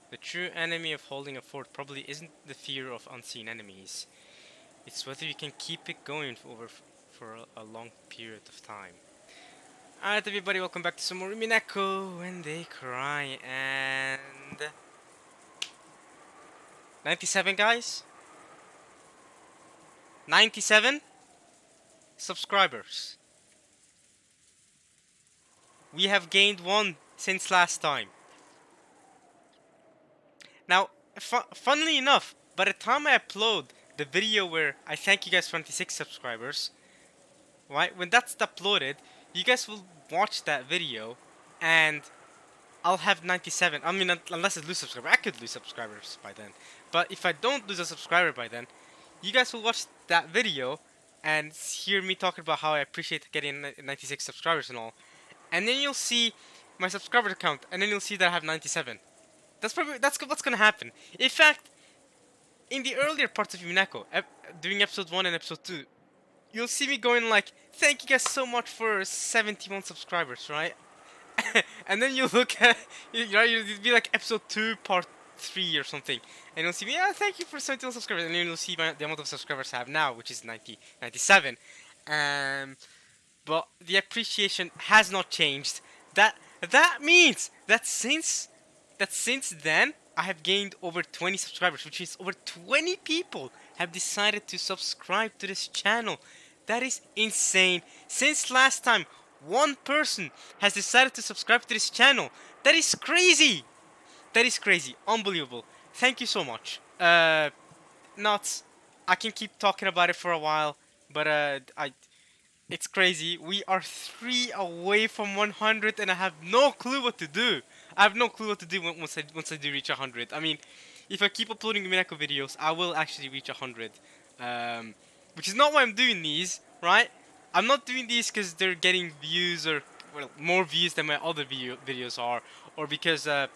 The true enemy of holding a fort probably isn't the fear of unseen enemies. It's whether you can keep it going for a long period of time. Alright everybody, welcome back to some more Umineko When They Cry, and 97 guys? 97 subscribers. We have gained one since last time. Now, funnily enough, by the time I upload the video where I thank you guys for 96 subscribers, right? When that's uploaded, you guys will watch that video, and I'll have 97. I mean, unless I lose subscribers, I could lose subscribers by then. But if I don't lose a subscriber by then, you guys will watch that video and hear me talking about how I appreciate getting 96 subscribers and all. And then you'll see my subscriber count, and then you'll see that I have 97. That's what's gonna happen. In fact, in the earlier parts of Umineko, during episode 1 and episode 2, you'll see me going like, thank you guys so much for 71 subscribers, right? And then you look at, you'll be like episode 2, part 3 or something, and you'll see me, yeah, thank you for 71 subscribers, and then you'll see the amount of subscribers I have now, which is 97. But the appreciation has not changed. That means that since then, I have gained over 20 subscribers, which means over 20 people have decided to subscribe to this channel. That is insane. Since last time, one person has decided to subscribe to this channel. That is crazy. That is crazy. Unbelievable. Thank you so much. Nuts. I can keep talking about it for a while, but it's crazy. We are 3 away from 100, and I have no clue what to do. I have no clue what to do once I do reach 100. I mean, if I keep uploading Umineko videos, I will actually reach 100. Which is not why I'm doing these, right? I'm not doing these because they're getting views or, well, more views than my other videos are, or because they're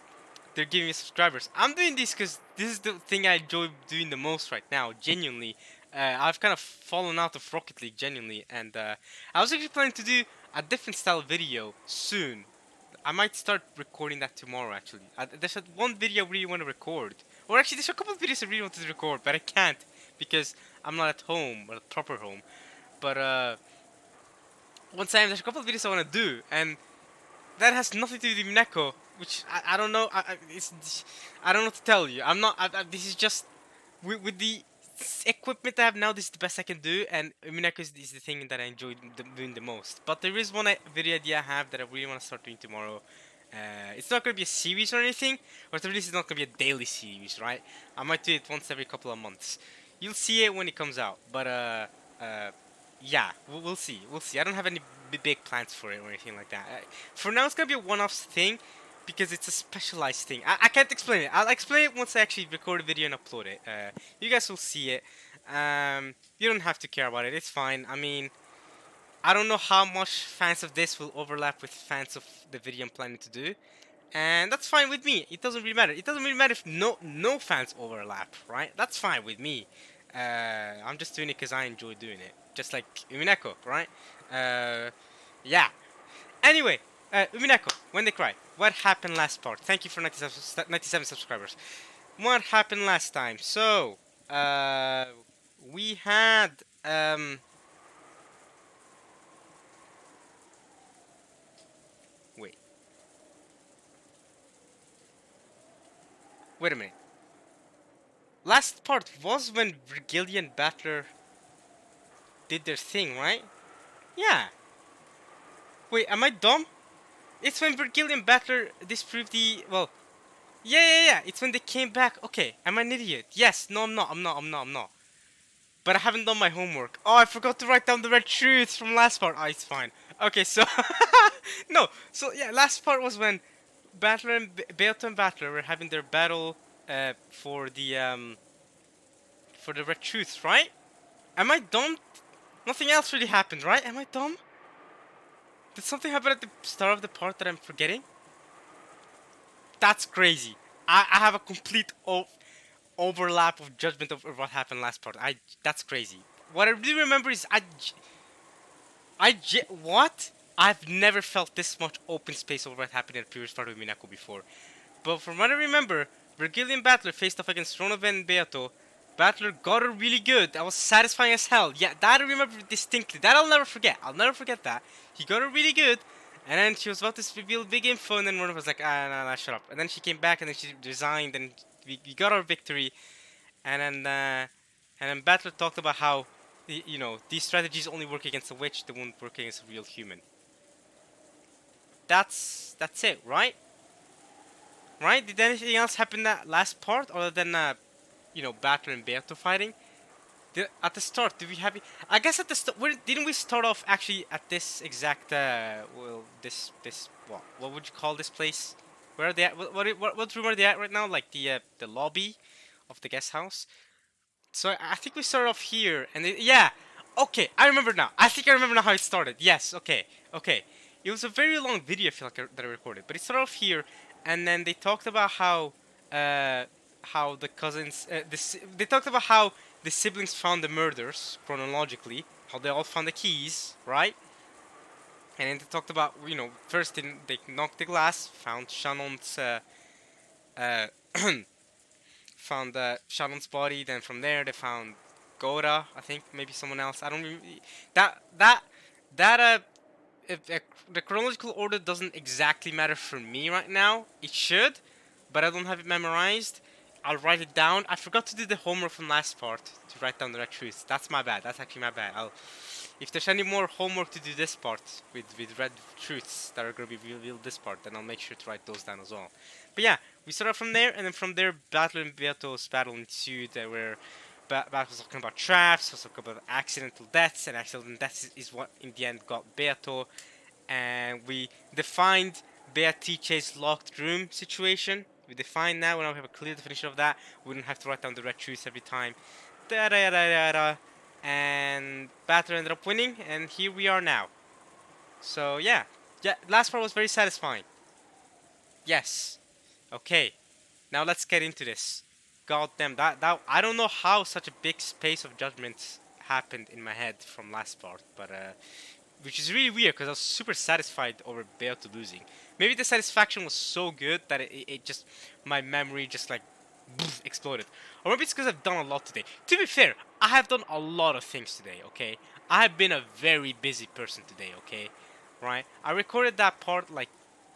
giving me subscribers. I'm doing this because this is the thing I enjoy doing the most right now, genuinely. I've kind of fallen out of Rocket League, genuinely, and I was actually planning to do a different style video soon. I might start recording that tomorrow, actually. There's one video I really want to record. Or actually, there's a couple of videos I really want to record, but I can't because I'm not at home, or at proper home. But once I am, there's a couple of videos I want to do, and that has nothing to do with Umineko, which I don't know. I don't know what to tell you. I'm not. This is just with the equipment I have now. This is the best I can do, and Umineko is the thing that I enjoy doing the most. But there is one video idea I have that I really want to start doing tomorrow. It's not going to be a series or anything, or at least it's not going to be a daily series, right? I might do it once every couple of months. You'll see it when it comes out, but yeah, we'll see. We'll see. I don't have any big plans for it or anything like that. For now, it's gonna be a one-off thing because it's a specialized thing. I can't explain it. I'll explain it once I actually record a video and upload it. You guys will see it. You don't have to care about it. It's fine. I mean, I don't know how much fans of this will overlap with fans of the video I'm planning to do. And that's fine with me. It doesn't really matter. It doesn't really matter if no fans overlap, right? That's fine with me. I'm just doing it because I enjoy doing it. Just like Umineko, right? Yeah. Anyway, Umineko, When They Cry. What happened last part? Thank you for 97 subscribers. What happened last time? So, we had, wait. Wait a minute. Last part was when Virgil and Battler did their thing, right? Yeah. Wait, am I dumb? It's when Virgil and Battler disproved the... Well... Yeah. It's when they came back. Okay, am I an idiot? Yes. No, I'm not. But I haven't done my homework. Oh, I forgot to write down the red truths from last part. Oh, it's fine. Okay, so... No, so yeah, last part was when Battler and Beato and Battler were having their battle for the red truths, right? Am I dumb? Nothing else really happened, right? Am I dumb? Did something happen at the start of the part that I'm forgetting? That's crazy. I have a complete overlap of judgment of what happened last part. That's crazy. What I really remember is what? I've never felt this much open space over what happened in the previous part of Umineko before. But from what I remember, Virgilian Battler faced off against Ronovan and Beato. Battler got her really good. That was satisfying as hell. Yeah, that I remember distinctly. That I'll never forget. I'll never forget that. He got her really good. And then she was about to reveal big info, and then Ronovan was like, nah, shut up. And then she came back, and then she resigned, and we got our victory. And then Battler talked about how, you know, these strategies only work against a witch, they won't work against a real human. That's it, right? Right? Did anything else happen in that last part other than you know, Battler and Beato fighting? At the start, did we have? I guess at the start, didn't we start off actually at this exact well, this what would you call this place? Where are they at? What room are they at right now? Like the lobby of the guest house. So I think we started off here, and yeah, okay, I remember now. I think I remember now how it started. Yes, okay, okay. It was a very long video, I feel like that I recorded, but it started off here, and then they talked about how the cousins, they talked about how the siblings found the murders chronologically, how they all found the keys, right? And then they talked about, you know, first they knocked the glass, found Shannon's uh, found Shannon's body. Then from there they found Gora, I think, maybe someone else. I don't remember. That if the chronological order doesn't exactly matter for me right now. It should, but I don't have it memorized. I'll write it down. I forgot to do the homework from last part to write down the right truths. That's my bad. That's actually my bad. If there's any more homework to do this part with red truths that are gonna be revealed this part, then I'll make sure to write those down as well. But yeah, we started from there, and then from there, Battler and Beato's battle ensued, where Battler was talking about traps, was talking about accidental deaths, and accidental deaths is what in the end got Beato, and we defined Beatice's locked room situation. We define now, we now have a clear definition of that. We don't have to write down the red truths every time. Da da da da da. And Battler ended up winning, and here we are now. So yeah, last part was very satisfying. Yes. Okay. Now let's get into this. God damn, that I don't know how such a big space of judgments happened in my head from last part, but which is really weird because I was super satisfied over Beato losing. Maybe the satisfaction was so good that it just, my memory just like exploded. Or maybe it's because I've done a lot today. To be fair, I have done a lot of things today, okay? I have been a very busy person today, okay? Right? I recorded that part like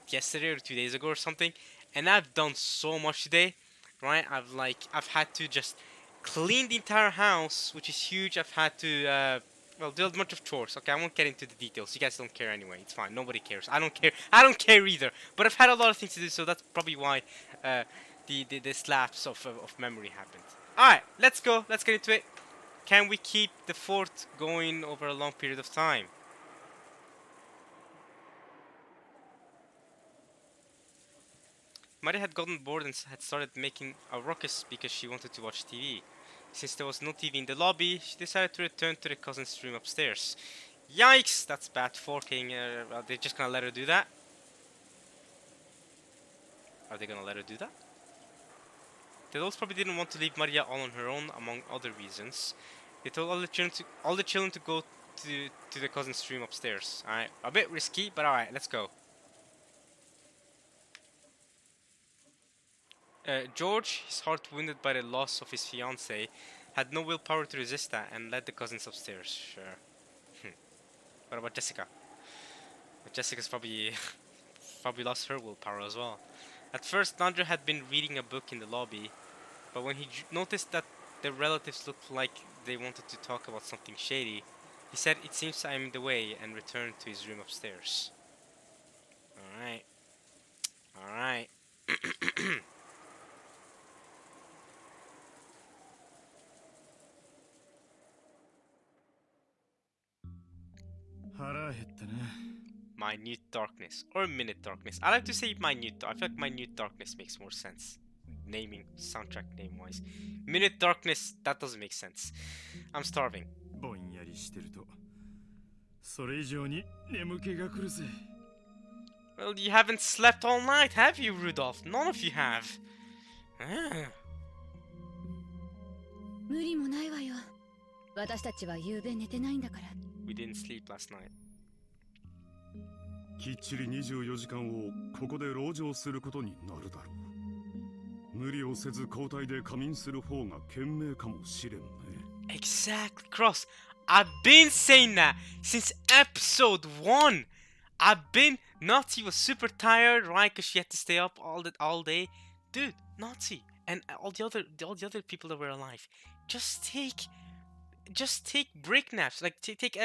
yesterday or 2 days ago or something, and I've done so much today, right? I've had to just clean the entire house, which is huge. I've had to well, do a bunch of chores. Okay, I won't get into the details. You guys don't care anyway. It's fine. Nobody cares. I don't care. I don't care either. But I've had a lot of things to do, so that's probably why this lapse of memory happened. All right, let's go. Let's get into it. Can we keep the fort going over a long period of time? Maria had gotten bored and had started making a ruckus because she wanted to watch TV. Since there was no TV in the lobby, she decided to return to the cousin's room upstairs. Yikes! That's bad forking. Are they just gonna let her do that? Are they gonna let her do that? The adults probably didn't want to leave Maria all on her own, among other reasons. They told all the children to go to the cousin's room upstairs. Alright, a bit risky, but alright, let's go. George, his heart wounded by the loss of his fiancée, had no willpower to resist that and led the cousins upstairs. Sure. What about Jessica? Jessica's probably probably lost her willpower as well. At first, Nandra had been reading a book in the lobby, but when he noticed that the relatives looked like they wanted to talk about something shady, he said, "It seems I am in the way," and returned to his room upstairs. Alright. Alright. 腹減ったな。 Minute darkness or minute darkness. I like to say minute. I feel like minute darkness makes more sense. Naming soundtrack name wise. Minute darkness, that doesn't make sense. I'm starving. ぼんやりしてるとそれ以上に眠気が来るぜ。 Well, you haven't slept all night, have you, Rudolph? None of you have. Ah. 無理もないわよ。私たちは夕べ寝てないんだから。 We didn't sleep last night. きっちり24時間をここで籠城することになるだろう。無理をせず交代で仮眠する方が賢明かもしれんね。 Exactly, Cross. I've been saying that since episode 1. Nazi was super tired, right? Because she had to stay up all day. Dude, Nazi and all the other people that were alive, just take break naps. Like take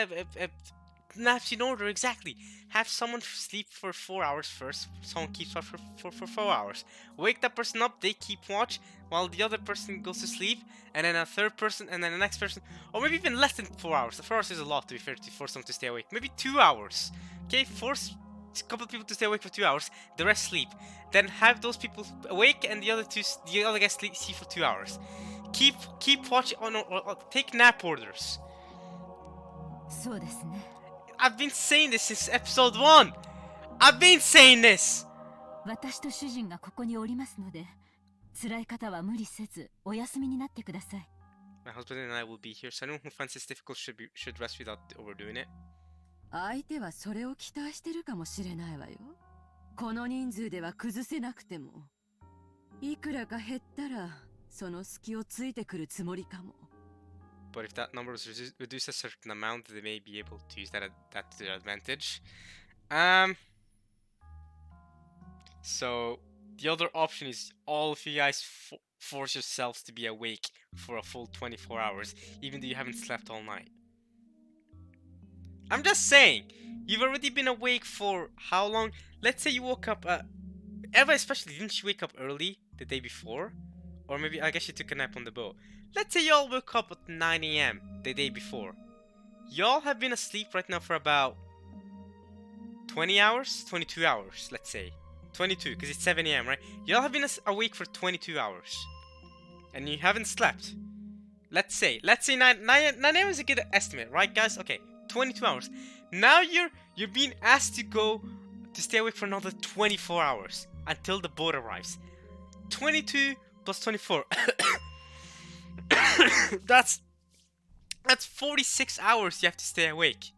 naps in order, exactly. Have someone sleep for 4 hours first. Someone keeps watch for 4 hours. Wake that person up. They keep watch while the other person goes to sleep, and then a third person, and then the next person, or maybe even less than 4 hours. 4 hours is a lot, to be fair, to force someone to stay awake. Maybe 2 hours. Okay, force a couple of people to stay awake for 2 hours. The rest sleep. Then have those people awake, and the other guys sleep for 2 hours. Keep watch on or take nap orders. そうですね。 I've been saying this since episode 1. I've been saying this. 私と主人がここにおりますので、辛い方は無理せずお休みになってください。 My husband and I will be here, so anyone who finds this difficult should rest without overdoing it. 相手はそれを期待してるかもしれないわよ。この人数では崩せなくても、いくらか減ったらその隙をついてくるつもりかも。 But if that number was reduced a certain amount, they may be able to use that to their advantage. So the other option is all of you guys force yourselves to be awake for a full 24 hours, even though you haven't slept all night. I'm just saying, you've already been awake for how long? Let's say you woke up, Eva especially, didn't you wake up early the day before? Or maybe, I guess you took a nap on the boat. Let's say y'all woke up at 9 AM the day before. Y'all have been asleep right now for about 20 hours? 22 hours, let's say. 22, because it's 7 AM, right? Y'all have been awake for 22 hours. And you haven't slept. Let's say 9 AM is a good estimate, right guys? Okay, 22 hours. Now you're being asked to stay awake for another 24 hours until the boat arrives. 22 plus 24. That's 46 hours you have to stay awake.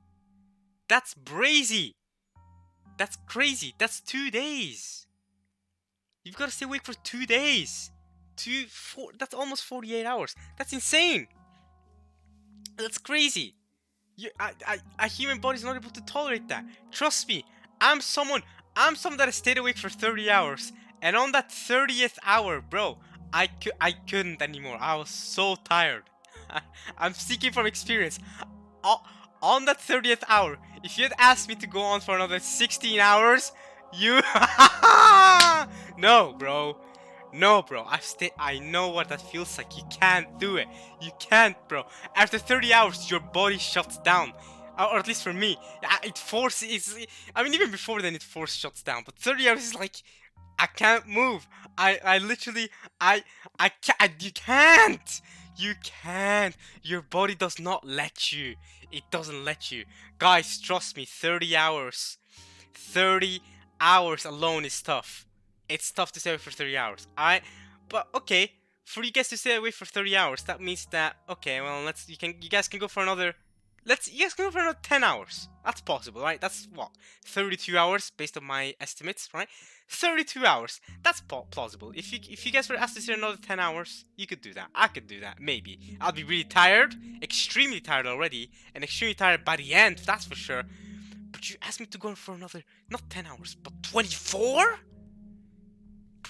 That's brazy. That's crazy. That's 2 days. You've got to stay awake for 2 days. That's almost 48 hours. That's insane. That's crazy. A human body's not able to tolerate that. Trust me. I'm someone that has stayed awake for 30 hours. And on that 30th hour, bro, I couldn't anymore. I was so tired. I'm speaking from experience. On that 30th hour, if you had asked me to go on for another 16 hours, No, bro. I know what that feels like. You can't do it. You can't, bro. After 30 hours, your body shuts down. Or at least for me. It forces... I mean, even before then, it shuts down. But 30 hours is like... I can't move. I literally... You can't. You can't. Your body does not let you. It doesn't let you. Guys, trust me. 30 hours. 30 hours alone is tough. It's tough to stay awake for 30 hours. But okay, for you guys to stay awake for 30 hours, that means that okay, well, you guys can go for another 10 hours. That's possible, right? That's what, 32 hours based on my estimates, right? 32 hours. That's plausible. If you guys were asked to stay another 10 hours, you could do that. I could do that, maybe. I'll be really tired, extremely tired already, and extremely tired by the end, that's for sure. But you asked me to go for another, not 10 hours, but 24?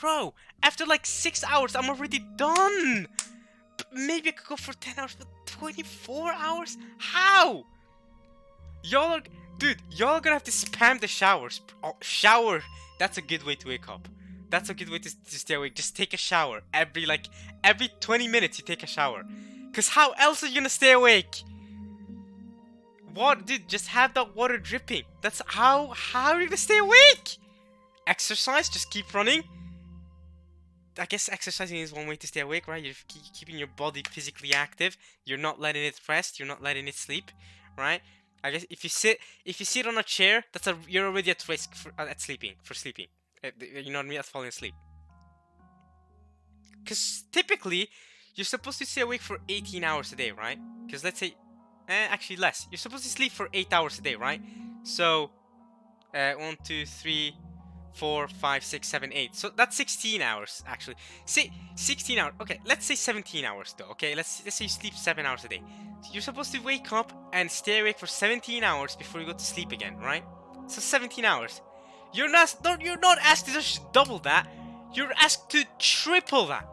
Bro, after like 6 hours, I'm already done. Maybe I could go for 10 hours, but 24 hours? How? Y'all are gonna have to spam the showers. Oh, shower. That's a good way to wake up. That's a good way to stay awake. Just take a shower. Every 20 minutes you take a shower. Cause how else are you gonna stay awake? What, dude, just have that water dripping. That's how are you gonna stay awake? Exercise, just keep running. I guess exercising is one way to stay awake, right? You're keeping your body physically active. You're not letting it rest. You're not letting it sleep, right? I guess if you sit on a chair, you're already at risk for sleeping. You know what I mean? That's falling asleep. Because typically, you're supposed to stay awake for 18 hours a day, right? Because let's say, actually less. You're supposed to sleep for 8 hours a day, right? So, 1, 2, 3, 4, 5, 6, 7, 8. So that's 16 hours actually. Say 16 hours. Okay, let's say 17 hours though. Okay, let's say you sleep 7 hours a day. So you're supposed to wake up and stay awake for 17 hours before you go to sleep again, right? So 17 hours. You're not asked to just double that. You're asked to triple that.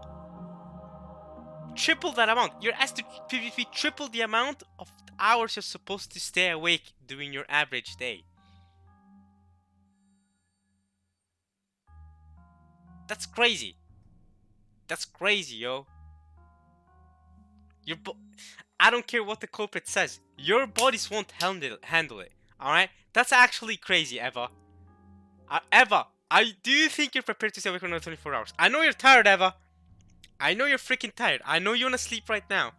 Triple that amount. You're asked to triple the amount of hours you're supposed to stay awake during your average day. That's crazy. That's crazy, yo. I don't care what the culprit says. Your bodies won't handle it. All right? That's actually crazy, Eva. Eva, do you think you're prepared to stay awake for another 24 hours? I know you're tired, Eva. I know you're freaking tired. I know you wanna sleep right now.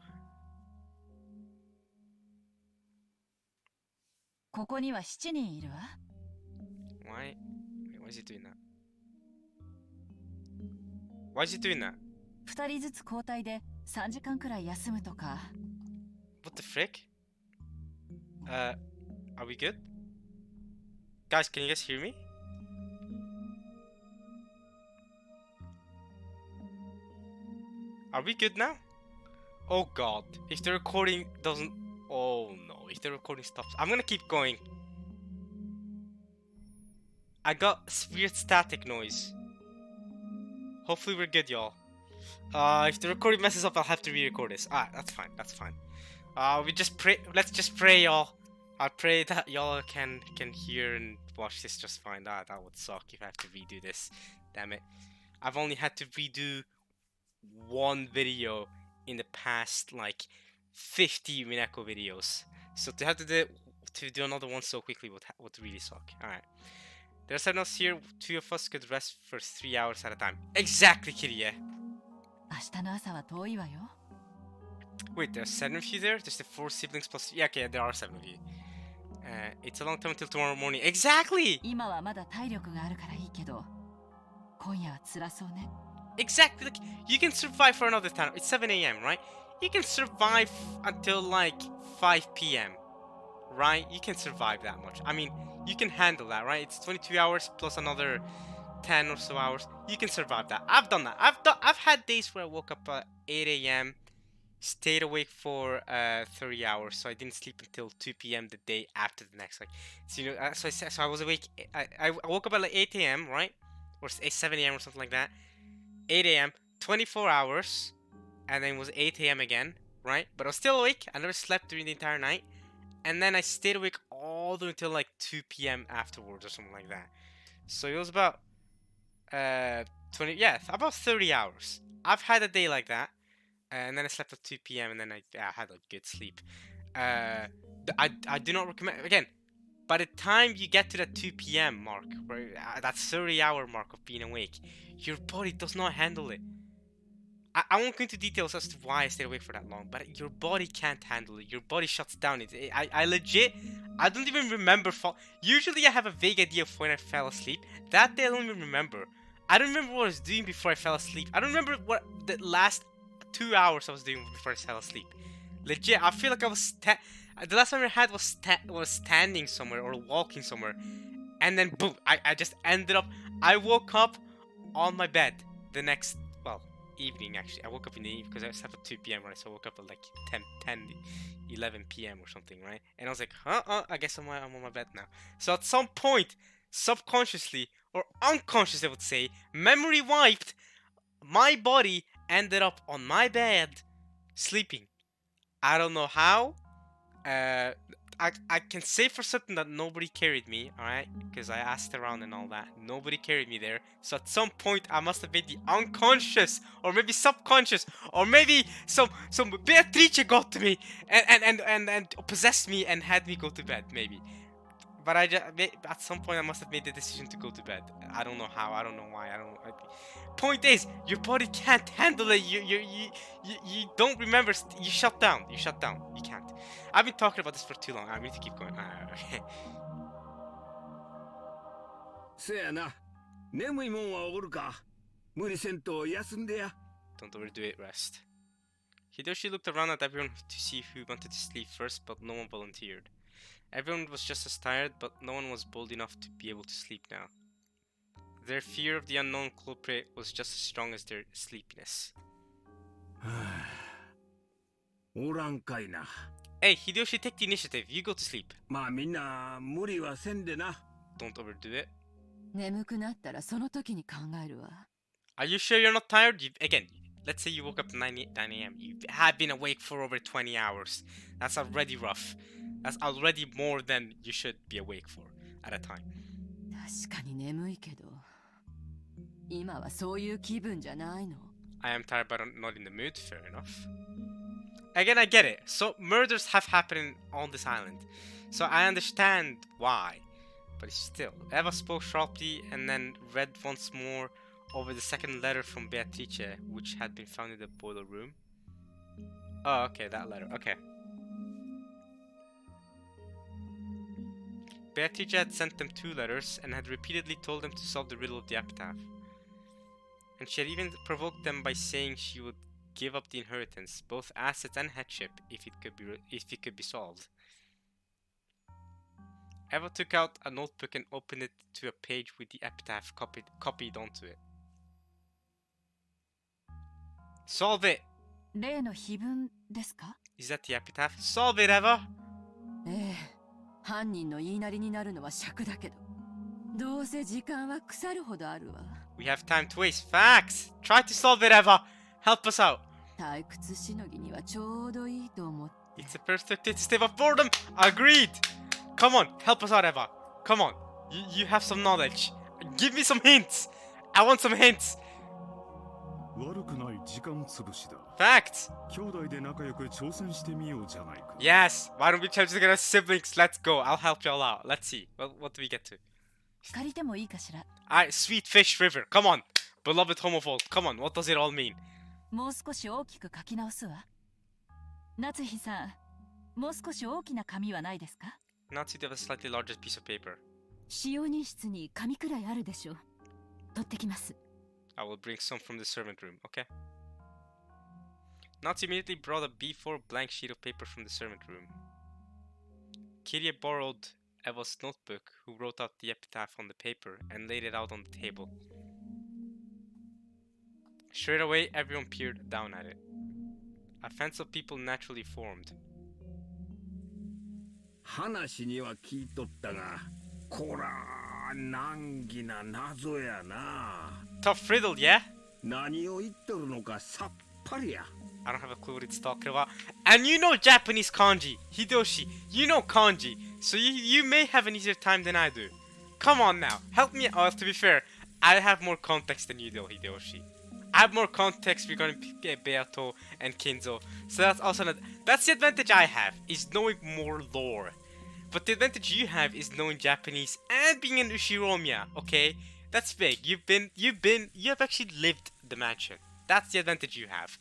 ここには7人いるわ。Why is he doing that? Why is he doing that? 2人ずつ交代で3時間くらい休むとか。What the frick? Are we good? Guys, can you guys hear me? Are we good now? Oh god, if the recording doesn't... Oh no, if the recording stops... I'm gonna keep going. I got weird static noise. Hopefully we're good, y'all. If the recording messes up, I'll have to re-record this. That's fine, that's fine. We just pray... Let's just pray, y'all. I pray that y'all can hear and watch this just fine. That would suck if I have to redo this. Damn it. I've only had to redo one video in the past like 50 Umineko videos, so to have to do another one so quickly would really suck. Alright, there's enough here. 2 of us could rest for 3 hours at a time. Exactly, Kirie. 明日の朝は遠いわよ。 Wait, there's 7 of you there? There's the 4 siblings plus... Yeah, okay, there are 7 of you. It's a long time until tomorrow morning. Exactly! 今はまだ体力があるからいいけど、今夜は辛そうね。 Exactly, like, you can survive for another time. It's 7 a.m., right? You can survive until like 5 p.m., right? You can survive that much. I mean, you can handle that, right? It's 22 hours plus another 10 or so hours. You can survive that. I've done that. I've had days where I woke up at 8 a.m., stayed awake for 30 hours, so I didn't sleep until 2 p.m. the day after the next. Like, so you know, so I was awake. I woke up at like 8 a.m., right? Or 7 a.m. or something like that. 8 a.m., 24 hours, and then it was 8 a.m. again, right? But I was still awake. I never slept during the entire night. And then I stayed awake all the way until like 2 p.m. afterwards or something like that. So it was about about 30 hours. I've had a day like that. And then I slept at 2 p.m. and then I had a good sleep. I do not recommend... Again, by the time you get to that 2 p.m. mark, where that 30-hour mark of being awake, your body does not handle it. I won't go into details as to why I stayed awake for that long, but your body can't handle it. Your body shuts down. I legit... I don't even remember... Usually I have a vague idea of when I fell asleep. That day I don't even remember. I don't remember what I was doing before I fell asleep. I don't remember what the last 2 hours I was doing before I fell asleep. Legit, I feel like I was... the last time I had was standing somewhere or walking somewhere. And then boom, I just ended up... I woke up on my bed the next... Well, evening actually. I woke up in the evening because I slept at 2 p.m. right? So I woke up at like 11 p.m. or something, right? And I was like, I guess I'm on my bed now. So at some point, subconsciously or unconsciously I would say, memory wiped, my body ended up on my bed sleeping. I don't know how. I can say for certain that nobody carried me, alright? Because I asked around and all that. Nobody carried me there. So at some point I must have made the unconscious or maybe subconscious or maybe some Beatrice got to me and possessed me and had me go to bed, maybe. But at some point I must have made the decision to go to bed. I don't know how, I don't know why, point is, your body can't handle it. You don't remember. You shut down. You can't. I've been talking about this for too long. I need to keep going. Okay. せやな。眠いもんはおるか。無理せんと休んでや。 Don't overdo it. Rest. Hideyoshi looked around at everyone to see who wanted to sleep first, but no one volunteered. Everyone was just as tired, but no one was bold enough to be able to sleep now. Their fear of the unknown culprit was just as strong as their sleepiness. おらんかいな。 Hey, Hideyoshi, take the initiative. You go to sleep. まあみんな無理はせんでな。 Don't overdo it. 眠くなったらその時に考えるわ。 Are you sure you're not tired? Again, let's say you woke up at 9 a.m. You have been awake for over 20 hours. That's already rough. That's already more than you should be awake for at a time. 確かに眠いけど、今はそういう気分じゃないの。 I am tired but I'm not in the mood. Fair enough. Again, I get it. So murders have happened on this island. So I understand why. But still, Eva spoke sharply and then read once more over the second letter from Beatrice, which had been found in the boiler room. Oh, okay, that letter. Okay. Beatrice had sent them 2 letters and had repeatedly told them to solve the riddle of the epitaph. And she had even provoked them by saying she would give up the inheritance, both assets and headship, if it could be solved. Eva took out a notebook and opened it to a page with the epitaph copied onto it. Solve it! 例の碑文ですか？ Is that the epitaph? Solve it, Eva! ええ、犯人の言いなりになるのは尺だけど、どうせ時間は腐るほどあるわ。 We have time to waste. Facts! Try to solve it, Eva! Help us out! 退屈しのぎにはちょうどいいと思って。 It's a perfect way to stave off boredom! Agreed! Come on, help us out, Eva! Come on! You have some knowledge. Give me some hints! I want some hints! 悪くない時間潰しだ。 Facts! 兄弟で仲良く挑戦してみようじゃないか。 Yes! Why don't we try to get our siblings? Let's go! I'll help you all out. Let's see. What do we get to? 借りてもいいかしら。 Alright, Sweet Fish River. Come on! Beloved homophile. Come on, what does it all mean? もう少し大きく書き直すわ。夏日さん、もう少し大きな紙はないですか？ Natsu, do you have a slightly larger piece of paper? 使用人室に紙くらいあるでしょう。取ってきます。 I will bring some from the servant room, okay? Natsu immediately brought a B4 blank sheet of paper from the servant room. Kiria borrowed Eva's notebook, who wrote out the epitaph on the paper and laid it out on the table. Straight away, everyone peered down at it. A fence of people naturally formed. 話には聞いとったが、こら難儀な謎やな。 Tough riddle, yeah? 何を言っとるのかさっぱりや。 I don't have a clue what it's talking about. And you know Japanese kanji, Hideyoshi. You know kanji, so you may have an easier time than I do. Come on now, help me out. To be fair, I have more context than you do, Hideyoshi. I have more context regarding Beato and Kinzo, so that's also that's the advantage I have, is knowing more lore. But the advantage you have is knowing Japanese and being an Ushiromiya, okay? That's big. You have actually lived the mansion. That's the advantage you have.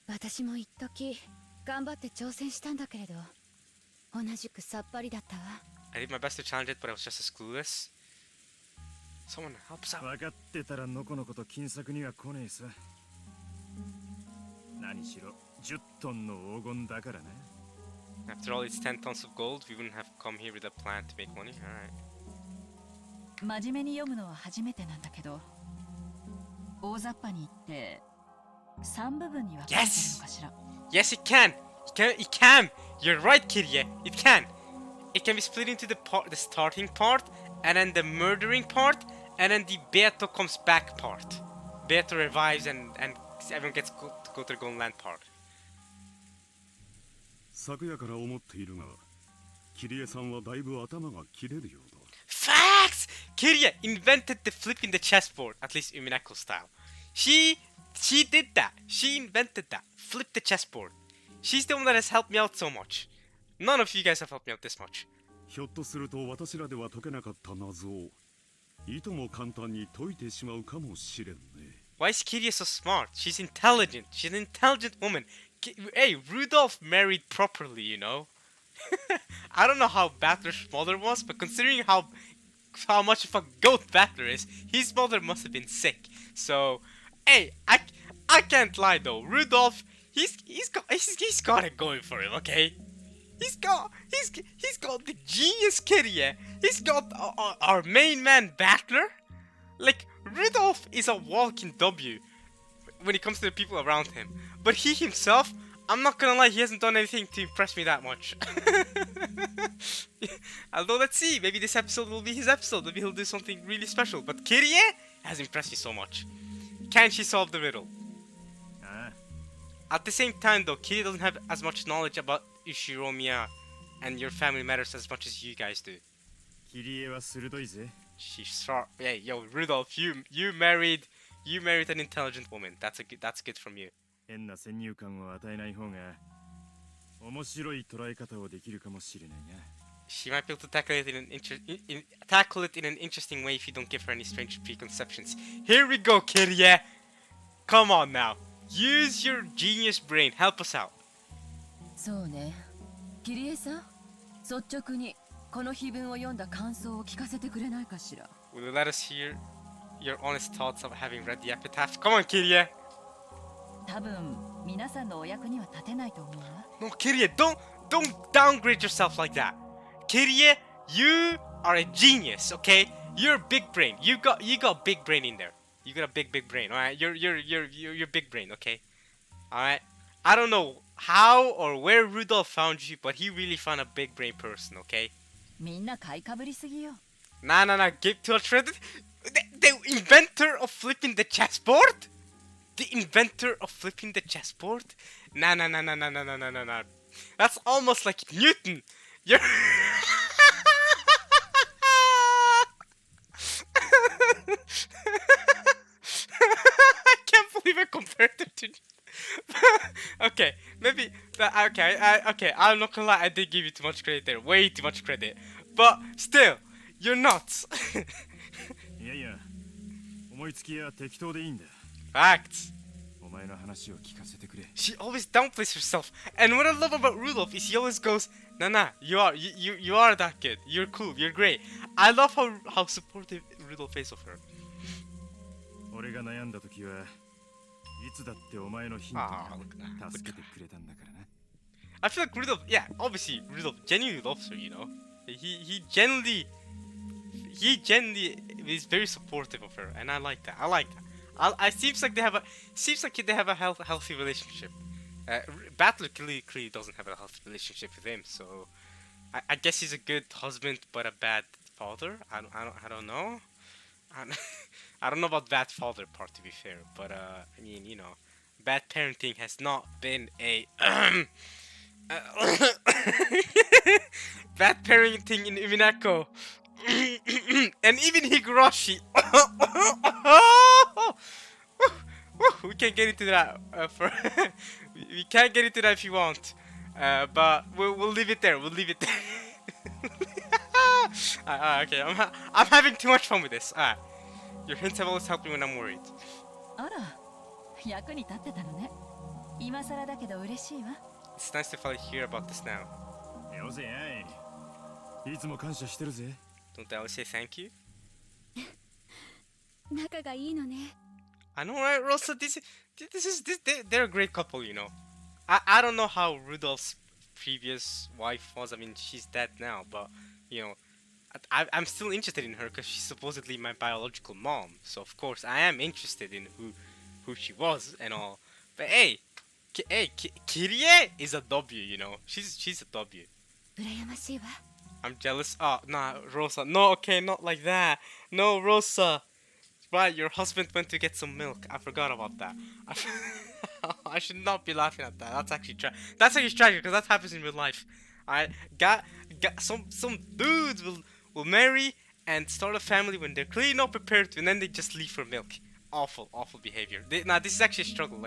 私も一時頑張って挑戦したんだけれど、同じくさっぱりだったわ。 I did my best to challenge it, but I was just as clueless. Someone help us out. 分かってたらのこのこと金策には来ねえさ。何しろ10トンの黄金だからね。 After all, it's 10 tons of gold. We wouldn't have come here with a plan to make money. Alright. 真面目に読むのは初めてなんだけど、大雑把に言って3部分に分かれてるのかしら。Yes, it can. It can. You're right, Kirye. It can. It can be split into the starting part, and then the murdering part, and then the Beato comes back part. Beato revives and everyone gets to go to the Golden Land part. 昨夜から思っているが、キリエさんはだいぶ頭が切れるようだ。 Facts! Kirya invented the flipping the chessboard, at least Umineko style. She did that. She invented that. Flip the chessboard. She's the one that has helped me out so much. None of you guys have helped me out this much. ひょっとすると私らでは解けなかった謎をいとも簡単に解いてしまうかもしれんね。 Why is Kirya so smart? She's intelligent. She's an intelligent woman. Hey, Rudolph married properly, you know? I don't know how Battler's mother was, but considering how much of a goat Battler is, his mother must have been sick. So, hey, I can't lie though. Rudolph, he's got it going for him, okay? He's got the genius Kirya. He's got our main man Battler. Like, Rudolph is a walking W when it comes to the people around him. But he himself, I'm not gonna lie, he hasn't done anything to impress me that much. Although, let's see, maybe this episode will be his episode. Maybe he'll do something really special. But Kirie has impressed me so much. Can she solve the riddle? At the same time, though, Kirie doesn't have as much knowledge about Ushiromiya and your family matters as much as you guys do. キリエは鋭いぜ。 She's sharp. Yeah, yo, Rudolph, you married an intelligent woman. That's good from you. 変な先入観を与えない方が面白い捉え方をできるかもしれないな。 She might be able to tackle it tackle it in an interesting way if you don't give her any strange preconceptions. Here we go, Kirie. Come on now. Use your genius brain. Help us out. そうね。キリエさん、率直にこの碑文を読んだ感想を聞かせてくれないかしら。 Will you let us hear your honest thoughts of having read the epitaph? Come on, Kirie. 多分皆さんのお役には立てないと思うわ。 No, Kirie, don't downgrade yourself like that. Kirie, you are a genius, okay? You're big brain. You got big brain in there. You got a big brain. All right, you're big brain, okay? All right. I don't know how or where Rudolph found you, but he really found a big brain person, okay? みんな買いかぶりすぎよ。 Nah, give to a credit. The inventor of flipping the chessboard? The inventor of flipping the chessboard? Nah. That's almost like Newton. You're... I can't believe I compared him to... Okay, maybe... Okay, I'm not gonna lie, I did give you too much credit there. Way too much credit. But still, you're nuts. いやいや、思いつきは適当でいいんだ。 Facts. お前の話を聞かせてくれ。 She always downplays herself. And what I love about Rudolph is he always goes, Nah, you are that good. You're cool, you're great. I love how supportive Rudolph is of her. 俺が悩んだ時はいつだってお前のヒント look が助けてくれたんだからな。 I feel like Rudolph, yeah, obviously Rudolph genuinely loves her, you know. He genuinely is very supportive of her, and I like that. It seems like they have a healthy relationship. Battler clearly doesn't have a healthy relationship with him, so I guess he's a good husband but a bad father. I don't know. I don't know about bad father part, to be fair, but I mean, you know, bad parenting has not been a bad parenting in Umineko. And even Higurashi. We can't get into that we can't get into that if you want, but we'll leave it there. Okay, I'm having too much fun with this. Your hints have always helped me when I'm worried. あら、役に立ってたのね。今更だけど嬉しいわ。 It's nice to finally hear about this now. よせやい。いつも感謝してるぜ。 Don't I always say thank you? 仲がいいのね。 I know, right, Rosa? They're a great couple, you know. I don't know how Rudolph's previous wife was. I mean, she's dead now, but you know, I'm still interested in her because she's supposedly my biological mom. So of course, I am interested in who she was and all. But hey, Kirie is a W, you know. She's a W. 羨ましいわ。 I'm jealous. Oh, nah, Rosa. No, okay, not like that. No, Rosa. Right, your husband went to get some milk. I forgot about that. I should not be laughing at that. That's actually tragic because that happens in real life. Alright, got some dudes will marry and start a family when they're clearly not prepared to, and then they just leave for milk. Awful behavior. This is actually a struggle.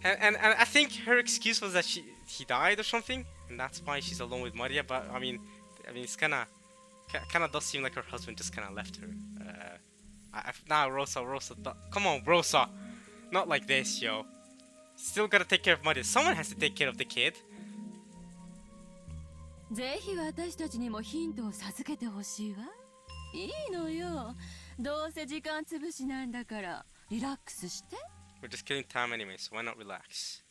And I think her excuse was that he died or something, and that's why she's alone with Maria. But I mean, it's kind of does seem like her husband just kind of left her. Nah, Rosa, come on, Rosa, not like this, yo. Still gotta take care of Maria. Someone has to take care of the kid. ぜひ私たちにもヒントを授けてほしいわ。いいのよ。どうせ時間つぶしなんだから、リラックスして。We're just killing time anyway, so why not relax?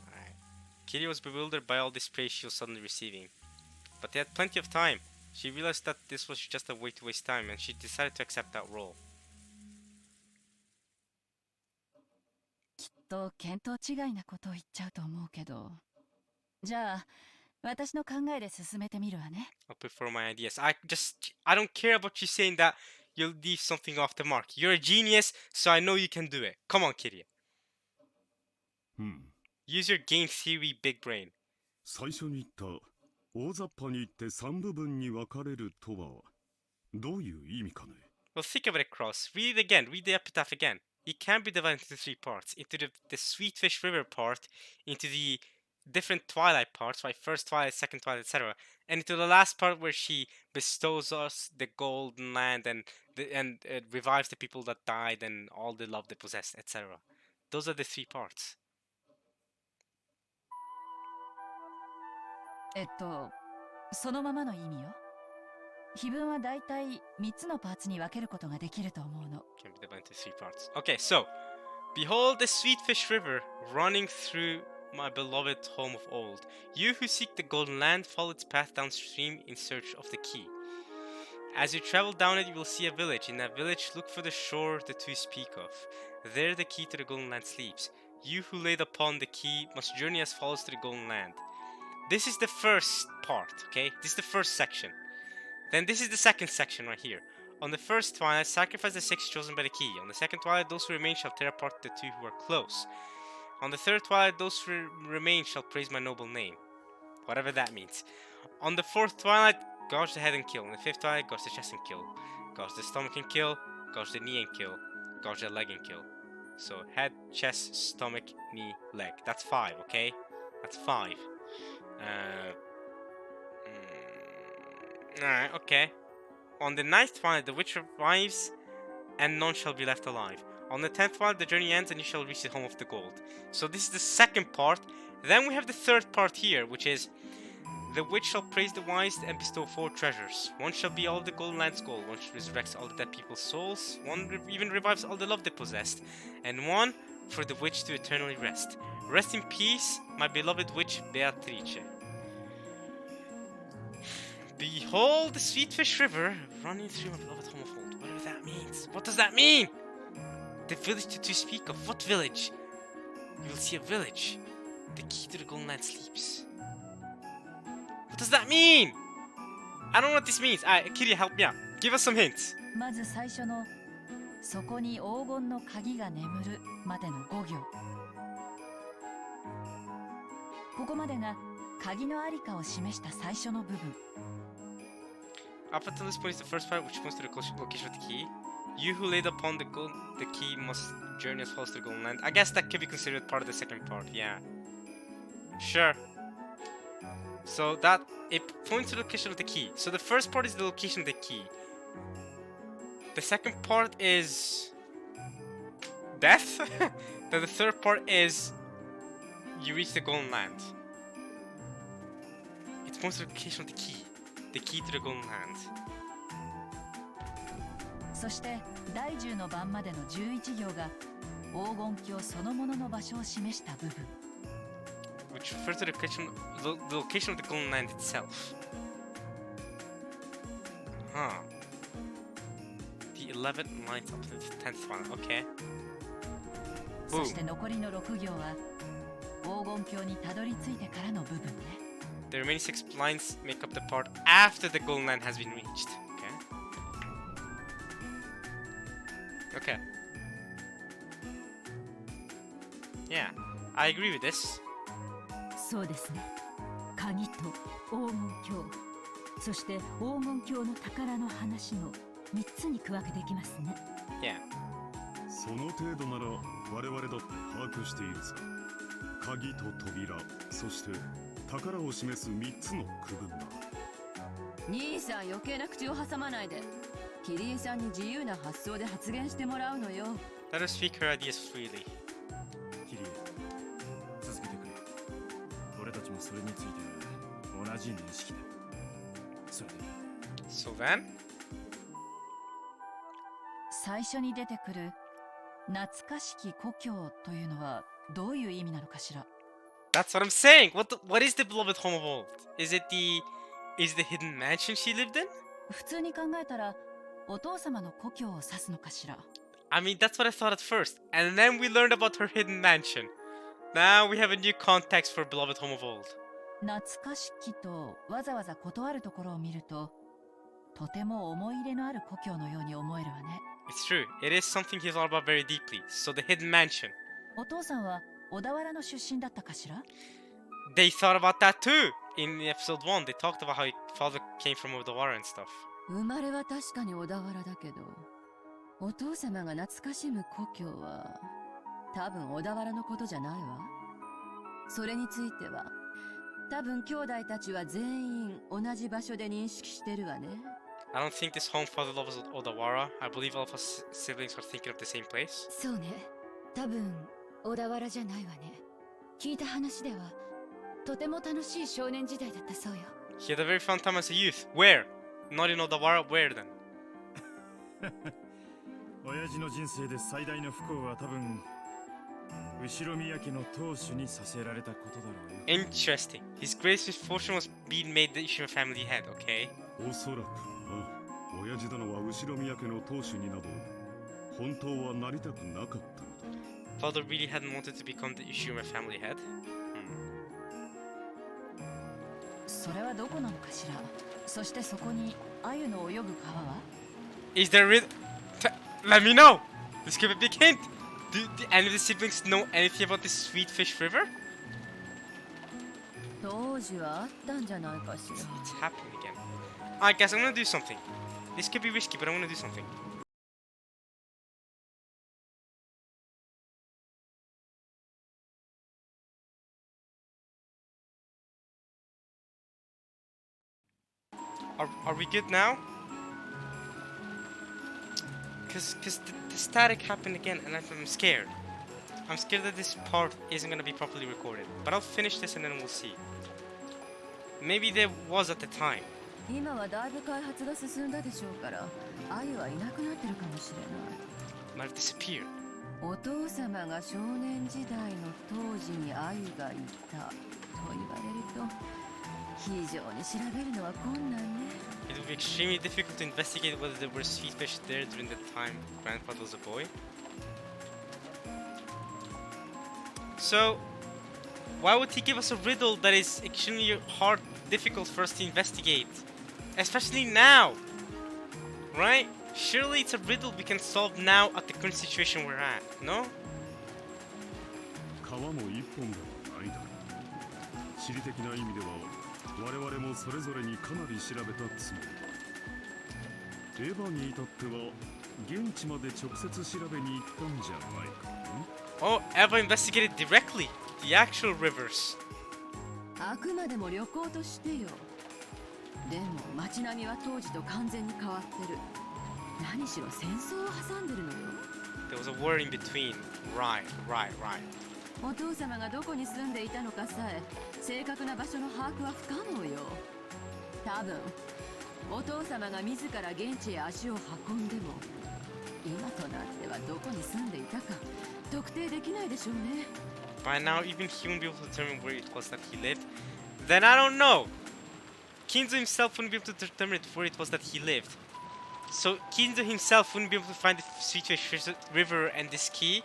Alright. Kitty was bewildered by all this praise she was suddenly receiving. But they had plenty of time. She realized that this was just a way to waste time, and she decided to accept that role. きっと見当違いなことを言っちゃうと思うけど、じゃあ私の考えで進めてみるわね。 I'll put forward my ideas. I don't care about you saying that you'll leave something off the mark. You're a genius, so I know you can do it. Come on, Kiria. うん。 Use your game theory big brain. 最初に言った大雑把に言って3部分に分かれるとはどういう意味かね。 Well, think of it, Cross. Read it again. Read the epitaph again. It can be divided into 3 parts. Into the Sweetfish River part, into the different Twilight parts, right? First Twilight, second Twilight, etc. And into the last part where she bestows us the golden land and revives the people that died and all the love they possessed, etc. Those are the 3 parts. そのままの意味よ。碑文はだいたい3つのパーツに分けることができると思うの。 Can be divided into 3 parts. Okay, so behold the Sweetfish River running through my beloved home of old. You who seek the golden land, follow its path downstream in search of the key. As you travel down it, you will see a village. In that village, look for the shore the two speak of. There the key to the golden land sleeps. You who laid upon the key must journey as follows to the golden land. This is the first part, okay? This is the first section. Then this is the second section right here. On the first twilight, sacrifice the 6 chosen by the key. On the second twilight, those who remain shall tear apart the 2 who are close. On the third twilight, those who remain shall praise my noble name. Whatever that means. On the fourth twilight, gouge the head and kill. On the fifth twilight, gouge the chest and kill. Gouge the stomach and kill. Gouge the knee and kill. Gouge the leg and kill. So head, chest, stomach, knee, leg. That's 5, okay? That's 5. Alright, okay. On the 9th twilight, the witch revives, and none shall be left alive. On the 10th twilight, the journey ends, and you shall reach the home of the gold. So this is the second part. Then we have the third part here, which is the witch shall praise the wise and bestow 4 treasures. One shall be all of the golden land's gold. One resurrects all the dead people's souls. One even revives all the love they possessed. And one for the witch to eternally rest. Rest in peace, my beloved witch Beatrice. Behold the Sweetfish River running through my beloved home of old. Whatever that means. What does that mean? The village to speak of. What village? You will see a village. The key to the golden land sleeps. What does that mean? I don't know what this means. Kiria, help me out. Give us some hints. まず最初のそこに黄金の鍵が眠るまでの5行。ここまでが鍵のありかを示した最初の部分。Up until this point is the first part, which points to the location of the key. You who laid upon the key must journey as follows to the golden land. I guess that could be considered part of the second part, yeah. Sure. So that, it points to the location of the key. So the first part is the location of the key. The second part is death. Then the third part is you reach the golden land. It points to the location of the key. The key to the golden land. そして第10の番までの11行が黄金鏡そのものの場所を示した部分。Which refers to the location of the golden land itself. Huh. The 11th, 9th, up to the 10th one. Okay. そして残りの6行は黄金鏡にたどり着いてからの部分ね。The remaining 6 lines make up the part after the golden land has been reached. Okay. Okay. Yeah, I agree with this. そうですね。鍵と黄金鏡、そして黄金鏡の宝の話の3つに区分けできますね。Yeah. その程度なら我々だって把握しているさ。鍵と扉、そして宝を示す3つの区分だ。兄さん余計な口を挟まないで。キリンさんに自由な発想で発言してもらうのよ。Let her speak her ideas freely. キリエ、続けてくれ。俺たちもそれについて同じ認識だ。それで。So then? 最初に出てくる懐かしき故郷というのはどういう意味なのかしら。 That's what I'm saying. What is the beloved home of old? Is is the hidden mansion she lived in? 普通に考えたらお父様の故郷を指すのかしら。 I mean, that's what I thought at first. And then we learned about her hidden mansion. Now we have a new context for beloved home of old. 懐かしきとわざわざ断るところを見ると、とても思い入れのある故郷のように思えるわね。 It's true. It is something he thought about very deeply. So the hidden mansion. お父さんは小田原の出身だったかしら？ They thought about that too. In episode 1, they talked about how his father came from Odawara and stuff. 生まれは確かに小田原だけど、お父様が懐かしむ故郷は多分小田原のことじゃないわ。それについては多分兄弟たちは全員同じ場所で認識してるわね。I don't think this home father love is Odawara. I believe all of us siblings are thinking of the same place. そうね。多分小田原じゃないわね。聞いた話ではとても楽しい少年時代だったそうよ。 He had a very fun time as a youth. Where? Not in Odawara. Where then? 親父の人生で最大の不幸は多分後ろ宮家の当主にさせられたことだろうよ。 Interesting. His greatest misfortune was being made the Ishima family head, okay? おそらく親父殿は後ろ宮家の当主になど本当はなりたくなかったのだ。 Father really hadn't wanted to become the Ishima family head. それはどこなのかしら。そしてそこに鮎の泳ぐ川は？ Is there Let me know! This could be a big hint! Do any of the siblings know anything about this sweet fish river? 当時はあったんじゃないかしら。 It's happening again. Alright guys, I'm gonna do something. This could be risky, but I'm gonna do something. Are we good now? Cause the static happened again and I'm scared. I'm scared that this part isn't gonna be properly recorded. But I'll finish this and then we'll see. Maybe there was at the time. 今はだいぶ開発が進んだでしょうから、鮎はいなくなってるかもしれない。 Might have disappeared. お父様が少年時代の当時に鮎がいたと言われると、非常に調べるのは困難ね。 It would be extremely difficult to investigate whether there were sweet fish there during the time grandfather was a boy. So, why would he give us a riddle that is extremely hard, difficult for us to investigate? Especially now, right? Surely it's a riddle we can solve now at the current situation we're at, no? 川も一本ではないだろう。地理的な意味では我々もそれぞれにかなり調べたつもり。エヴァに至っては現地まで直接調べに行ったんじゃないかな。 Oh, Eva investigated directly the actual rivers. あくまでも旅行としてよ。でも街並みは当時と完全に変わってる。何しろ戦争を挟んでるのよ。 There was a war in between. Right. お父様がどこに住んでいたのかさえ正確な場所の把握は不可能よ。多分お父様が自ら現地へ足を運んでも今となってはどこに住んでいたか特定できないでしょうね。 By now, even he wouldn't be able to determine where it was that he lived. Then I don't know. Kinzo himself wouldn't be able to determine where it was that he lived. So Kinzo himself wouldn't be able to find the Sweetfish River and this key.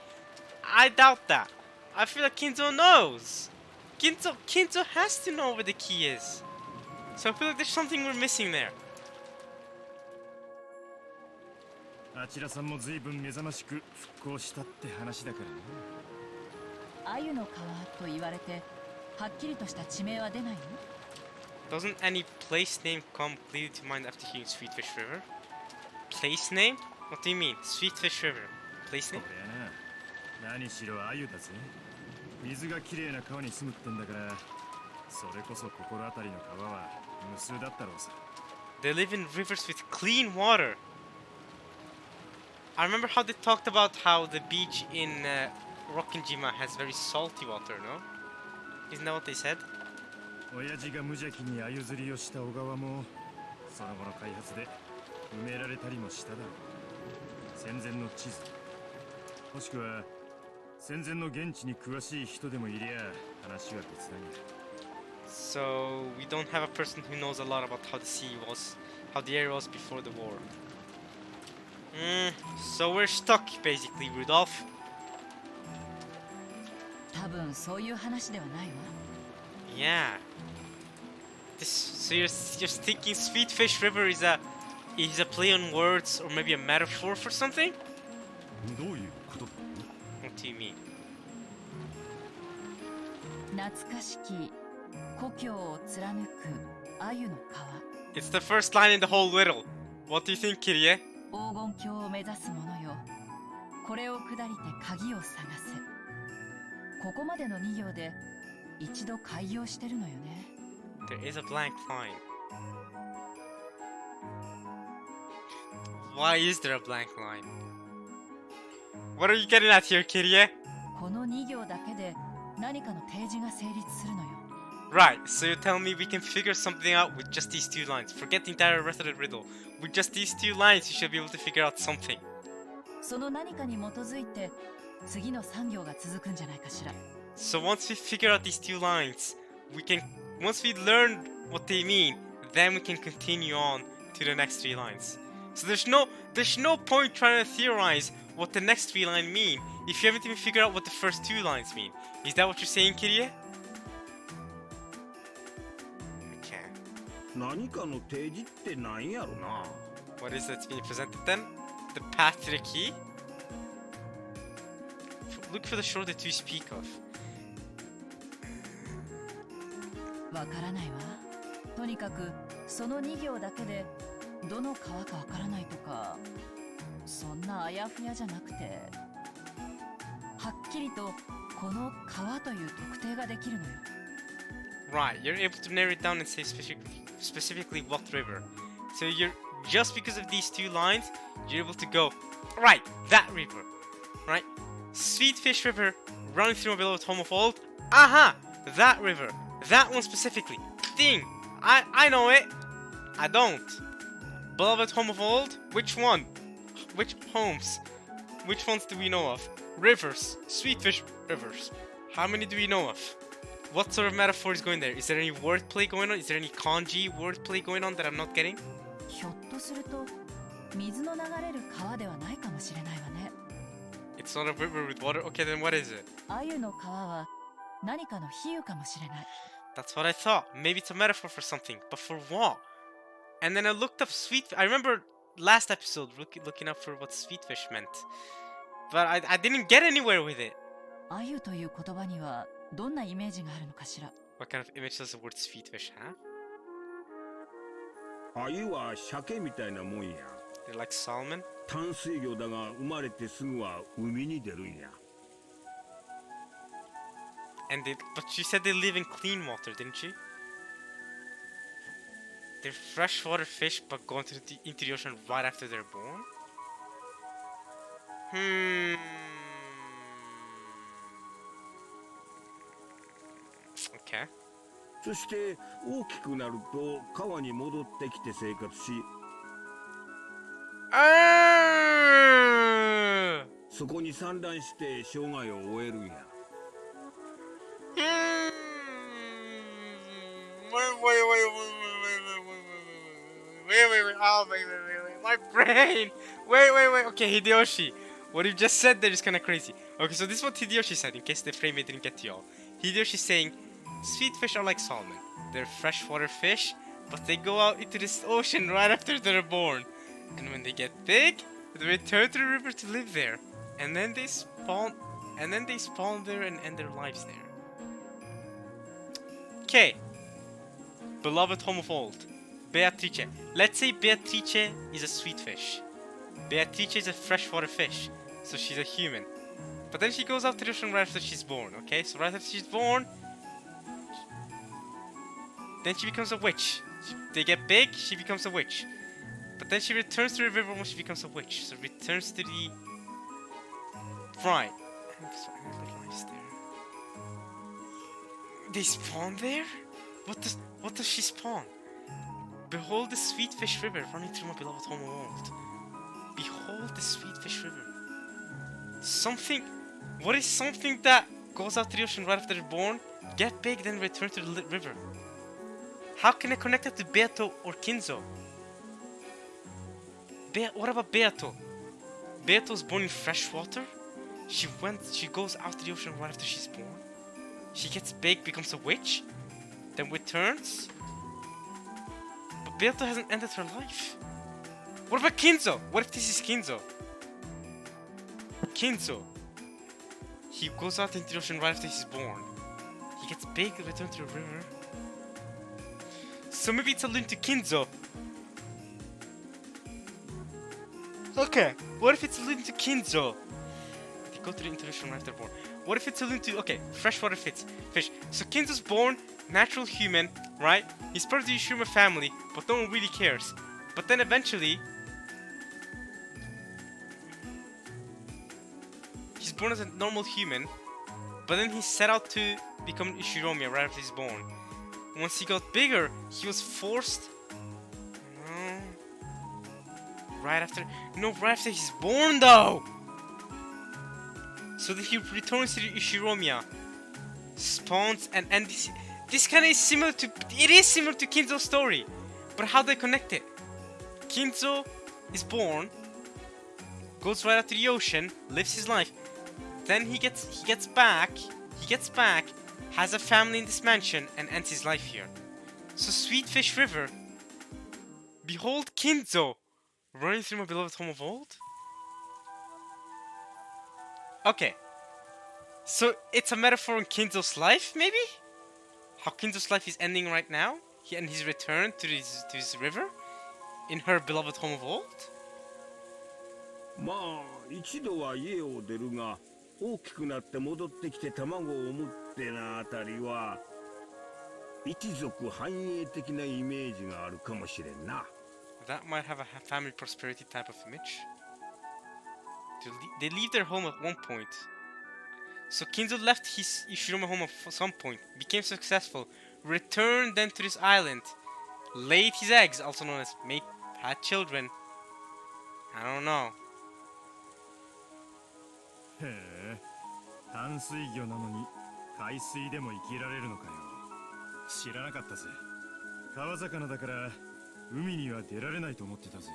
I doubt that. I feel like Kinzo knows. Kinzo has to know where the key is. So I feel like there's something we're missing there. あちらさんも随分目覚ましく復興したって話だからね。鮎の川と言われてはっきりとした地名は出ないの？ Doesn't any place name come clearly to mind after hearing Sweetfish River? Place name? What do you mean? Sweetfish River. Place こ name? れやな。何しろ鮎だぜ。水がきれいな川に住むってんだから、それこそ心当たりの川は無数だったろうさ。 They live in rivers with clean water. I remember how they talked about how the beach in Rokkenjima has very salty water, no? Isn't that what they said? 親父が無邪気に鮎釣りをした小川もその後の開発で埋められたりもしただろう。戦前の地図もしくは戦前の現地に詳しい人でもいりゃ話は別だが、So we don't have a person who knows a lot about how the sea was, how the area was before the war. So we're stuck, basically, Rudolph. 多分そういう話ではないわ。 Yeah. So you're thinking Sweetfish River is a play on words or maybe a metaphor for something? どういうことだ？ What do you mean? 懐かしき故郷を貫く鮎の川。 It's the first line in the whole riddle. What do you think, Kirie? 黄金鏡を目指す者よ。これを下りて鍵を探せ。ここまでの2行で一度開業してるのよね。 There is a blank line. Why is there a blank line? What are you getting at here, Kirie? この2行だけで何かの提示が成立するのよ。 Right, so you're telling me we can figure something out with just these 2 lines. Forget the entire rest of the riddle. With just these 2 lines, you should be able to figure out something. その何かに基づいて次の3行が続くんじゃないかしら。 So once we figure out these 2 lines, once we learn what they mean, then we can continue on to the next 3 lines. So there's no point trying to theorize what the next 3 lines mean if you haven't even figured out what the first 2 lines mean. Is that what you're saying, Kirie? Okay. 何かの提示ってなんやろな。 What is that's being presented then? The path to the key? Look for the shoulder to speak of. わからないわ。とにかくその2行だけでどの川かわからないとか、そんなあやふやじゃなくて、はっきりとこの川という特定ができるのよ。 Right, you're able to narrow it down and say specifically what river. So just because of these 2 lines, you're able to go, right, that river, right? Sweetfish River running through my beloved home of old. Aha, that river, that one specifically. Ding, I know it. I don't. Beloved home of old, which one? Which homes? Which ones do we know of? Rivers, Sweetfish rivers. How many do we know of? What sort of metaphor is going there? Is there any wordplay going on? Is there any kanji wordplay going on that I'm not getting? ひょっとすると水の流れる川ではないかもしれないわね。 It's not a river with water. Okay, then what is it? 鮎の川は何かの比喩かもしれない。 That's what I thought. Maybe it's a metaphor for something, but for what? And then I looked up I remember last episode looking up for what sweetfish meant, but I didn't get anywhere with it. 鮎という言葉にはどんなイメージがあるのかしら。 What kind of image does the word sweetfish have? 鮎は鮭みたいなもんや。 They're like salmon. 淡水魚だが生まれてすぐは海に出るんや。 But you said they live in clean water, didn't you? They're freshwater fish, but go into the ocean right after they're born? Okay. そして大きくなると川に戻ってきて生活し、そこに産卵して生涯を終えるんや。Wait. My brain. Wait. Okay, Hideyoshi. What you just said there is kind of crazy. Okay, so this is what Hideyoshi said, in case the frame didn't get to y'all. Hideyoshi saying, sweet fish are like salmon. They're freshwater fish, but they go out into this ocean right after they're born. And when they get big, they return to the river to live there. And then they spawn there and end their lives there. Okay. Beloved home of old. Beatrice. Let's say Beatrice is a sweet fish. Beatrice is a freshwater fish, so she's a human. But then she goes out to the ocean right after she's born, okay? So right after she's born, then she becomes a witch. They get big, she becomes a witch. But then she returns to the river when she becomes a witch. So returns to the... Right. They spawn there? What does she spawn? Behold the Sweetfish River running through my beloved home of old. Behold the Sweetfish River. What is something that goes out to the ocean right after they're born, get big, then return to the river? How can I connect that to Beato or Kinzo? What about Beato? Beato was born in freshwater. She goes out to the ocean right after she's born. She gets big, becomes a witch, then returns. But Beato hasn't ended her life. What about Kinzo? What if this is Kinzo? Kinzo. He goes out into the ocean right after he's born. He gets big, returns to the river. So maybe it's alluding to Kinzo. Okay, what if it's alluding to Kinzo? They go to the intuition right after born. What if it's alluding to, okay, freshwater fish. So Kinzo's born, natural human, right? He's part of the Ishiruma family, but no one really cares. But then eventually, he's born as a normal human, but then he set out to become Ishiromiya right after he's born. Once he got bigger, he was forced. Right after he's born though! So that he returns to Ishiromiya, spawns, and this kind of is similar to, it is similar to Kinzo's story. But how they connect it? Kinzo is born, goes right out to the ocean, lives his life. Then he gets back, has a family in this mansion, and ends his life here. So Sweetfish River, behold Kinzo, running through my beloved home of old? Okay. So it's a metaphor on Kinzo's life, maybe? How Kinzo's life is ending right now? And his return to his river? In her beloved home of old? まあ一度は家を出るが大きくなって戻ってきて卵を産むってなあたりは一族繁栄的なイメージがあるかもしれんな。That might have a family prosperity type of image. They leave their home at one point. So Kinzo left his Ishiroma home at some point, became successful, returned then to this island, laid his eggs, also known as had children. I don't know. へえ、淡水魚なのに海水でも生きられるのかよ。知らなかったぜ。川魚だから海には出られないと思ってたぜ。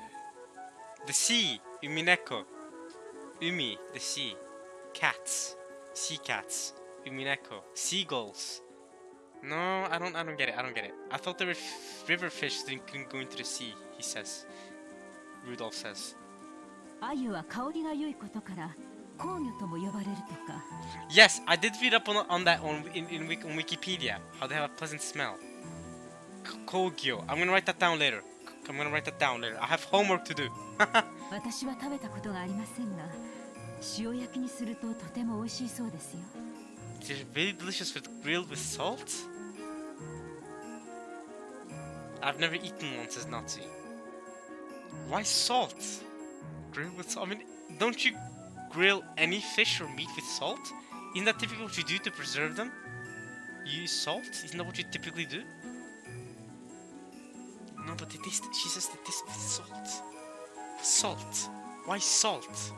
The sea, Umineko. Umi, the sea. Cats. Sea cats. Umineko. Seagulls. No, I don't get it. I thought there were river fish that couldn't go into the sea, he says. Rudolph says. 鮎は香りが良いことから香魚とも呼ばれるとか。 Yes, I did read up on that on Wikipedia. How they have a pleasant smell. Kogyo. I'm gonna write that down later. I have homework to do. 私は食べたことがありませんが、塩焼きにするととても美味しいそうですよ。They're really delicious with grilled with salt. I've never eaten one, says Nazi. Why salt? Grilled with salt? I mean, don't you grill any fish or meat with salt? Isn't that typically what you do to preserve them? You use salt? Isn't that what you typically do? No, but she says they taste with salt. Salt. Why salt?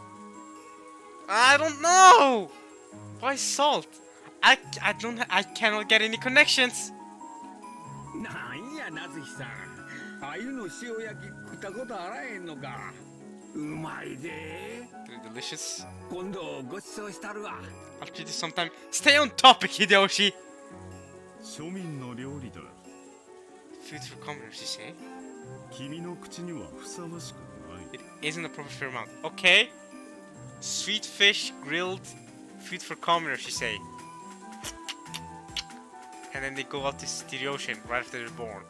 I don't know! Why salt? I cannot get any connections. なんやなずきさん、あゆの塩焼き食ったことあらへんのか。うまいで。They're delicious. 今度ごちそうしたるわ。I'll treat you sometime. Stay on topic, Hideyoshi. 庶民の料理だ。Food for commoners, you say? 君の口にはふさわしくない。 It isn't a proper fair amount. Okay. Sweet fish, grilled, food for commoners, you say? And then they go out to the ocean right after they're born.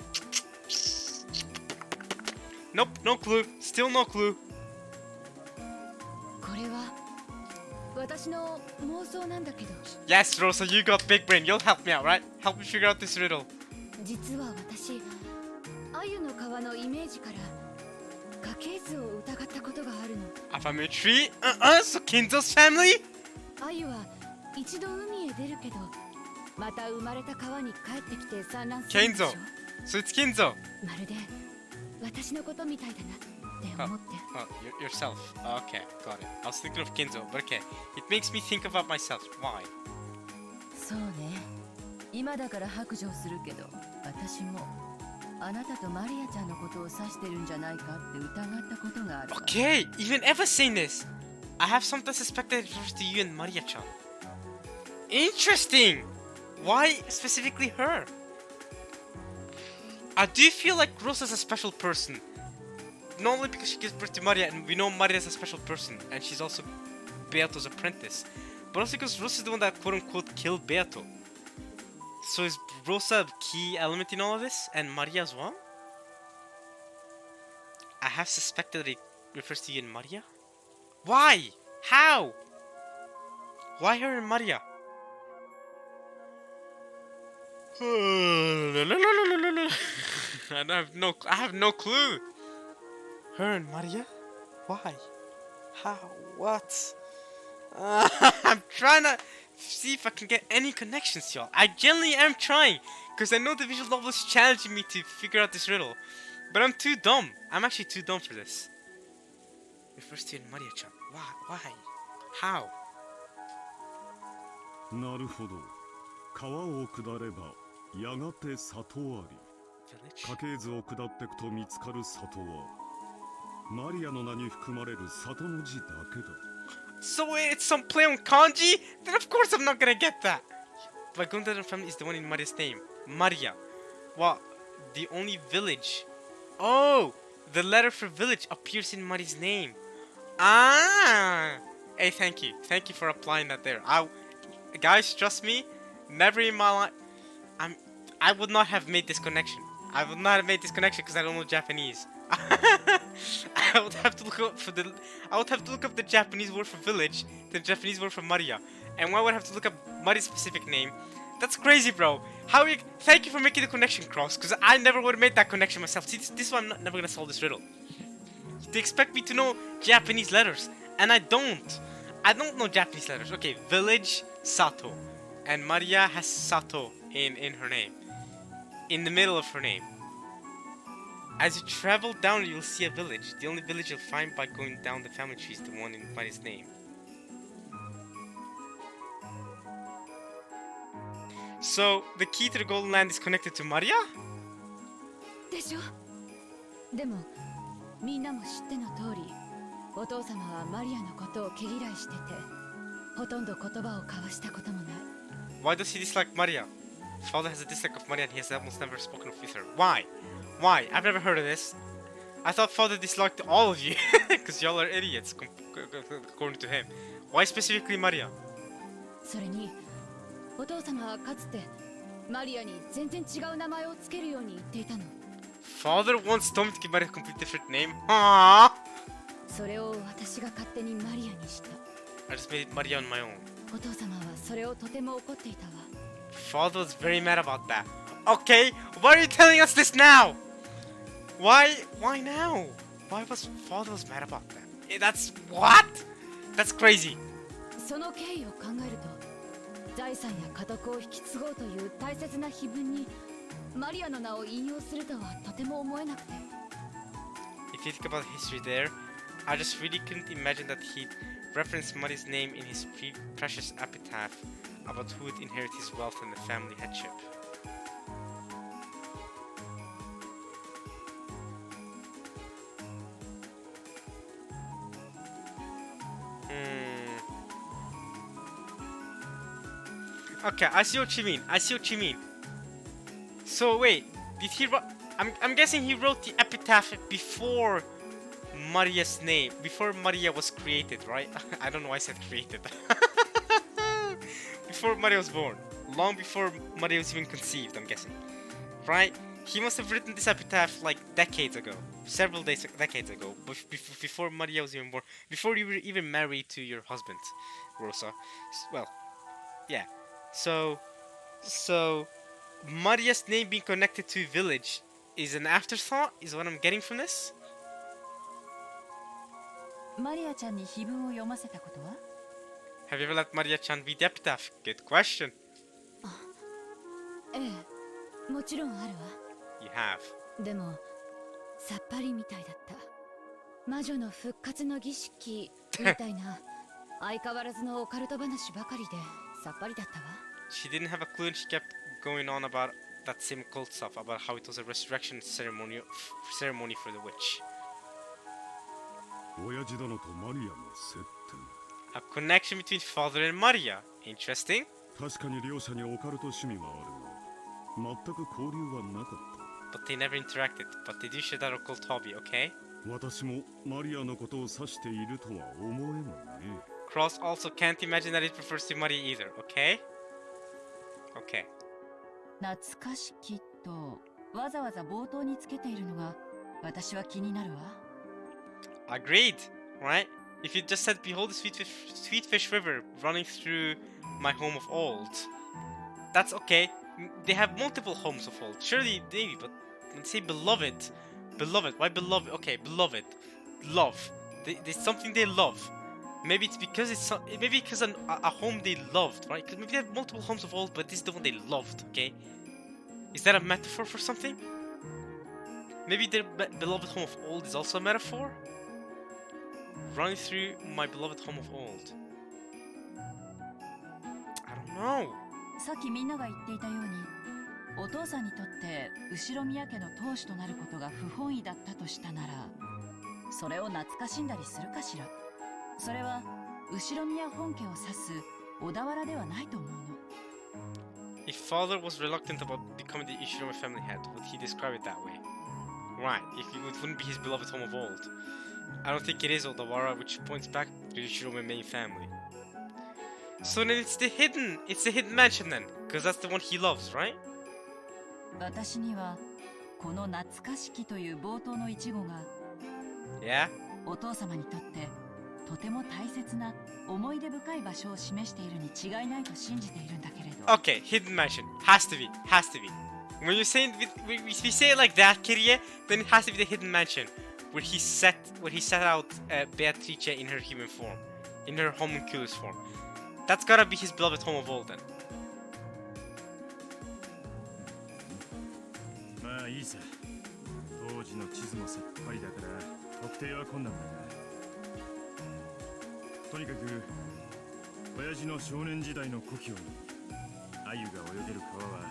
Nope, no clue. Still no clue. これは私の妄想なんだけど。 Yes, Rosa, you got big brain. You'll help me out, right? Help me figure out this riddle. 実は私、鮎の皮のイメージから家系図を疑ったことがあるの。A family tree? So Kinzo's family? 鮎は一度海へ出るけど、また生まれた川に帰ってきて産卵するんでしょ。 Kinzo. So it's Kinzo. まるで私のことみたいだなって思って。Oh, yourself. Okay, got it. I was thinking of Kinzo, but okay. It makes me think about myself. Why? そうね。今だから白状するけど、私もあなたとマリアちゃんのことを指してるんじゃないかって疑ったことがあるわ。 Okay, even Eva's saying this. I have sometimes suspected it refers to you and Maria-chan. Interesting! Why specifically her? I do feel like Rosa's a special person. Not only because she gives birth to Maria, and we know Maria is a special person, and she's also Beato's apprentice, but also because Rosa's the one that quote-unquote killed Beato. So is Rosa a key element in all of this, and Maria as well? I have suspected that it refers to you and Maria? Why? How? Why her and Maria? I have no clue. Her and Maria? Why? How? What? I'm trying to see if I can get any connections, y'all. I genuinely am trying, because I know the visual novel is challenging me to figure out this riddle. But I'm too dumb. I'm actually too dumb for this. Refers to you and Maria-chan. Why? How? なるほど。川を下ればやがて里あり。 Village? 家系図を下ってくと見つかる里はマリアの名に含まれる里の字だけだ。 So it's some play on kanji? Then of course I'm not gonna get that. But Gundam family is the one in Maria's name. Maria. What? The only village. Oh! The letter for village appears in Maria's name. Ah! Hey, thank you. Thank you for applying that there. Guys, trust me. Never in my life. I would not have made this connection. I would not have made this connection because I don't know Japanese. I would have to look up the Japanese word for village, the Japanese word for Maria, and why would I have to look up Maria's specific name? That's crazy, bro. Thank you for making the connection, Cross, because I never would have made that connection myself. See, this is why I'm never gonna solve this riddle. They expect me to know Japanese letters, and I don't. I don't know Japanese letters. Okay, village, Sato, and Maria has Sato in her name, in the middle of her name. As you travel down, you'll see a village. The only village you'll find by going down the family tree is the one in Maria's name. So, the key to the Golden Land is connected to Maria? でしょ。でもみんなも知っての通り、お父様はマリアのことを毛嫌いしてて、ほとんど言葉を交わしたこともない。 Why does he dislike Maria? Father has a dislike of Maria and he has almost never spoken with her. Why? Why? I've never heard of this. I thought Father disliked all of you because y'all are idiots, according to him. Why specifically Maria? それにお父様はかつてマリアに全然違う名前をつけるように言っていたの。 Father once told me to give Maria a complete different name. Aww. それを私が勝手にマリアにした。 I just made Maria on my own. お父様はそれをとても怒っていたわ。 Father was very mad about that. Okay, why are you telling us this now? Why now? Why was Father was mad about that? That's what? That's crazy. その経緯を考えると、財産や家督を引き継ごうという大切な碑文にマリアの名を引用するとはとても思えなくて。 If you think about the history there, I just really couldn't imagine that he'd reference Maria's name in his precious epitaph about who would inherit his wealth and the family headship. Okay, I see what you mean. So wait, did he write? I'm guessing he wrote the epitaph before Maria's name, before Maria was created, right? I don't know why I said created. Before Maria was born, long before Maria was even conceived, I'm guessing, right? He must have written this epitaph like decades ago, decades ago, before Maria was even born, before you were even married to your husband, Rosa. Well, yeah. So Maria's name being connected to village is an afterthought, is what I'm getting from this? マリアちゃんに碑文を読ませたことは？ Have you ever let Maria-chan read the epitaph? Good question. ええ、もちろんあるわ。 You have. でもさっぱりみたいだった。魔女の復活の儀式みたいな相変わらずのオカルト話ばかりでさっぱりだったわ。 She didn't have a clue and she kept going on about that same occult stuff about how it was a resurrection ceremony for the witch. 親父殿とマリアの接点。 A connection between father and Maria. Interesting. 確かに両者にオカルト趣味はあるが、全く交流はなかっ But they never interacted. But they do share that occult hobby, okay? た。私もマリアのことを指しているとは思えないね。 Cross also can't imagine that it refers to Maria either, okay? Okay. 懐かしきとわざわざ冒頭につけているのが私は気になるわ。 Agreed, right? If you just said, behold the sweet fish river running through my home of old, that's okay. They have multiple homes of old. Surely, maybe, but when they say beloved, beloved, why beloved? Okay, beloved, love. There's something they love. Maybe it's because maybe because a home they loved, right? Because maybe they have multiple homes of old, but this is the one they loved. Okay, is that a metaphor for something? Maybe their beloved home of old is also a metaphor. Running through my beloved home of old. I don't know. さっきみんなが言っていたように、お父さんにとって後宮家の当主となることが不本意だったとしたなら、それを懐かしんだりするかしら。それは後宮本家を指す小田原ではないと思うの。If father was reluctant about becoming the Ishirome family head, would he describe it that way? Right, if it wouldn't be his beloved home of old. I don't think it is Odawara, which points back to the Ishirome main family. So then it's the hidden mansion then, because that's the one he loves, right? 私にはこの懐かしきという冒頭の一語が Yeah? お父様にとってとても大切な思い出深い場所を示しているに違いないと信じているんだけれど。 Okay, hidden mansion. Has to be. When you say we say it like that, Kirie, then it has to be the hidden mansion where he set out Beatrice in her human form, in her homunculus form. That's gotta be his beloved home of old then. まあいいさ。当時の地図もさっぱりだから特定は困難だが、とにかく親父の少年時代の故郷に鮎が泳げる川は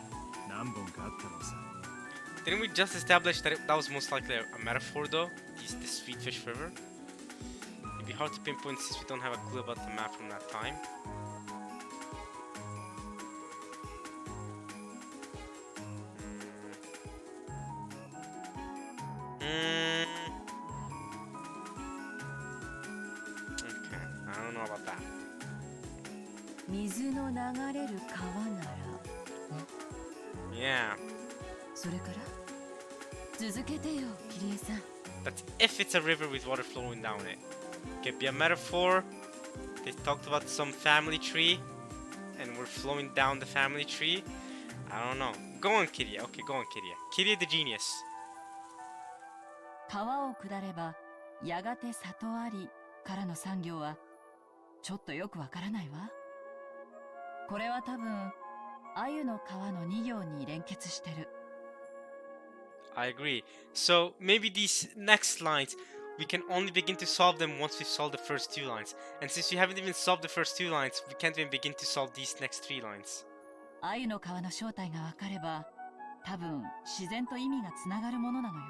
何本かあったのさ。 Didn't we just establish that that was most likely a metaphor though? The Sweet Fish River? It'd be hard to pinpoint since we don't have a clue about the map from that time. Okay, I don't know about that. 水の流れる川なら Yeah, それから続けてよキリエさん。 that's if it's a river with water flowing down it. Could be a metaphor. They talked about some family tree, and we're flowing down the family tree. I don't know. Go on, Kiria. Okay, go on, Kiria. Kiria the genius. 川を下ればやがて里ありからの産業はちょっとよくわからないわ。これは多分鮎の川の2行に連結してる。 I agree. So maybe these next lines, we can only begin to solve them once we solve the first two lines. And since we haven't even solved the first two lines, we can't even begin to solve these next three lines. 鮎の川の正体がわかれば多分自然と意味がつながるものなのよ。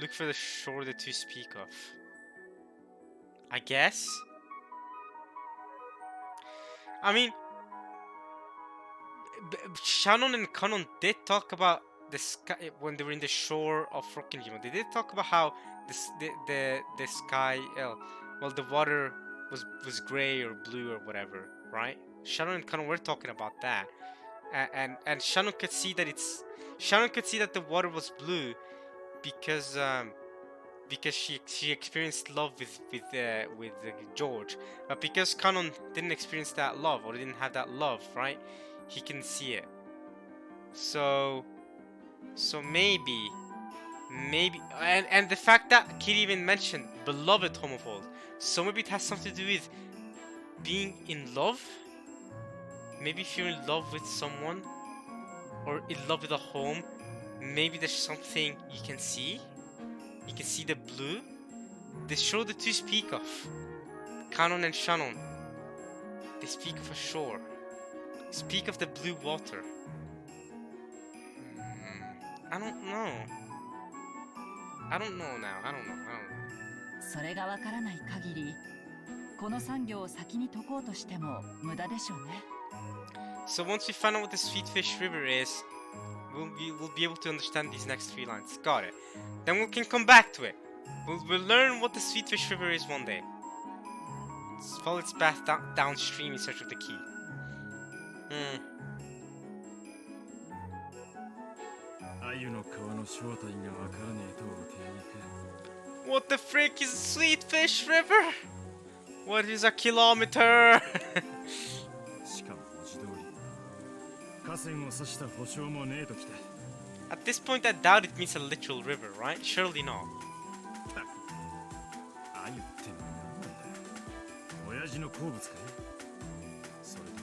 Look for the shore the two speak of. I guess? I mean, Shannon and Kanon did talk about the sky when they were in the shore of Rokkenjima. They did talk about how the sky, well, the water was gray or blue or whatever, right? Shannon and Kanon were talking about that, and Shannon could see that the water was blue because she experienced love with George, but because Kanon didn't experience that love or didn't have that love, right? He can see it. So maybe, and the fact that Kiri even mentioned beloved home of old, so maybe it has something to do with being in love. Maybe if you're in love with someone or in love with a home, maybe there's something you can see. You can see the blue. They show the two speak of Kanon and Shannon. They speak of a shore. Speak of the blue water. I don't know. I don't know now. I don't know. それがわからない限り、この産業を先に解こうとしても無駄でしょうね。So once we find out what the Sweetfish River is, we'll be able to understand these next 3 lines. Got it. Then we can come back to it. We'll learn what the Sweetfish River is one day. Let's follow its path downstream in search of the key. What the frick is Sweetfish River? What is a kilometer? しかも文字通り河川を指した保証もねえときて At this point, I doubt it means a literal river, right? Surely not. あゆってのは何なんだ親父の好物かいそれとも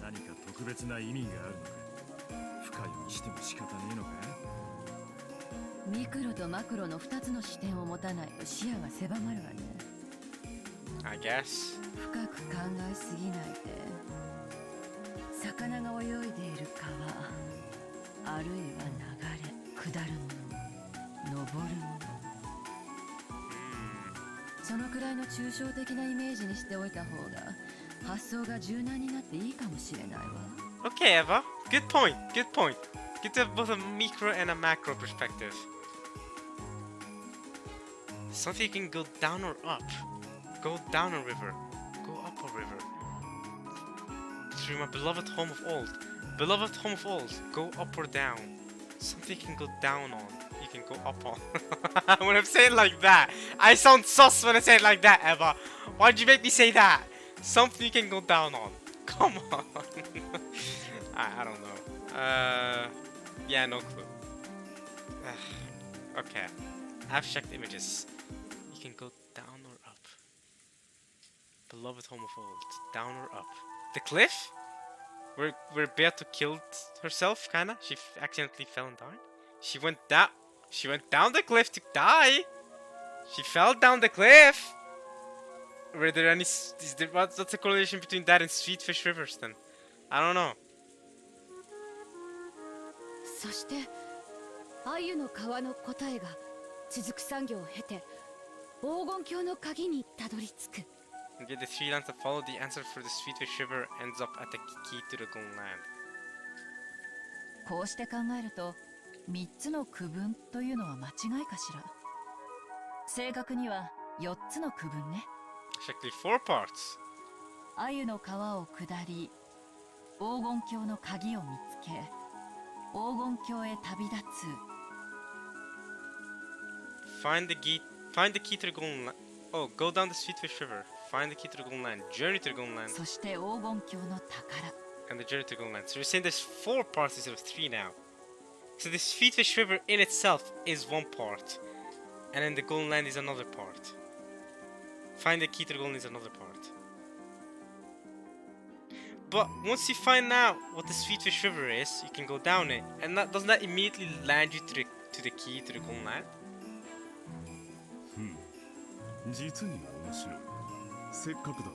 何か特別な意味があるのか深読みしても仕方ねえのかミクロとマクロの2つの視点を持たないと視野が狭まるわね。 I guess. 深く考えすぎないで。魚が泳いでいる川、あるいは流れ、下るもの、登るもの。そのくらいの抽象的なイメージにしておいた方が発想が柔軟になっていいかもしれないわ。 Okay, Eva. Good point. Good point. Good to have both a micro and a macro perspective. Something you can go down or up. Go down a river. Go up a river. Through my beloved home of old. Beloved home of old. Go up or down. Something you can go down on. You can go up on. When I say it like that, I sound sus when I say it like that, Eva. Why'd you make me say that? Something you can go down on. Come on. I don't know. Yeah, no clue. Okay. Abstract images. You can go down or up. Beloved home of old. Down or up. The cliff? Where Beato killed herself, kinda? She accidentally fell and died? She went down the cliff to die! She fell down the cliff! Were there any... what's the correlation between that and Sweetfish Rivers then? I don't know. そして鮎の川の答えが続く産業を経て黄金鏡の鍵にたどり着く。 Okay, the 3 lines that follow the answer for the Sweetfish River ends up at the key to the Golden Land. こうして考えると3つの区分というのは間違いかしら。正確には4つの区分ね。It's actually 4 parts. 鮎の川を下り黄金鏡の鍵を見つけ黄金鏡へ旅立つ。 Find the key to the Golden Land. Oh, go down the Sweetfish River. Find the key to the Golden Land. Journey to the Golden Land. そして黄金鏡の宝。 And the journey to the Golden Land. So you're saying there's 4 parts instead of 3 now. So the Sweetfish River in itself is 1 part. And then the Golden Land is another part. Find the key to the Golden Land is another part. But once you find out what the Sweetfish River is, you can go down it. And doesn't that immediately land you to the key to the Golden Land? 実に面白い。せっかくだ。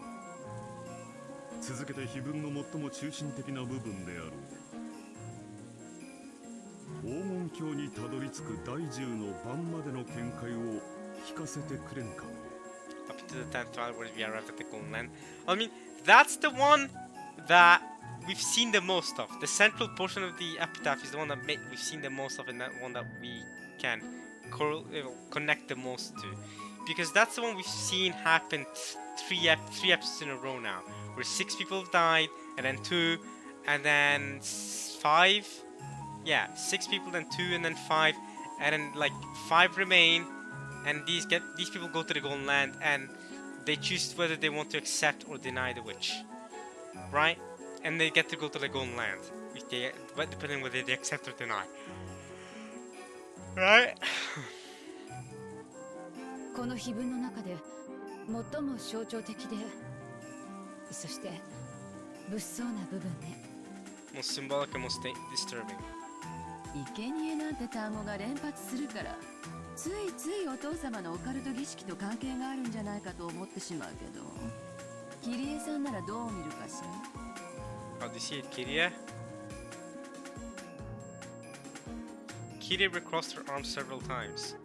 続けて碑文の最も中心的な部分である黄金鏡にたどり着く第10の番までの見解を聞かせてくれんかね。 Up to the 10th trial where we arrived at the Golden Land. I mean, that's the one that we've seen the most of. The central portion of the epitaph is the one that we've seen the most of, and that one that we can connect the most to. Because that's the one we've seen happen 3 episodes in a row now. Where 6 people have died, and then 2, and then 5. Yeah, 6 people, then 2, and then 5, and then like 5 remain. And these people go to the Golden Land, and they choose whether they want to accept or deny the witch, right? And they get to go to the Golden Land, depending whether they accept or deny, right? この碑文の中で最も象徴的でそして物騒な部分ね。 Most symbolic and most disturbing. 生贄なんて単語が連発するからついついお父様のオカルト儀式と関係があるんじゃないかと思ってしまうけどキリエさんならどう見るかしら。 How do you see it, Kiria? Kiria recrossed her arms several times,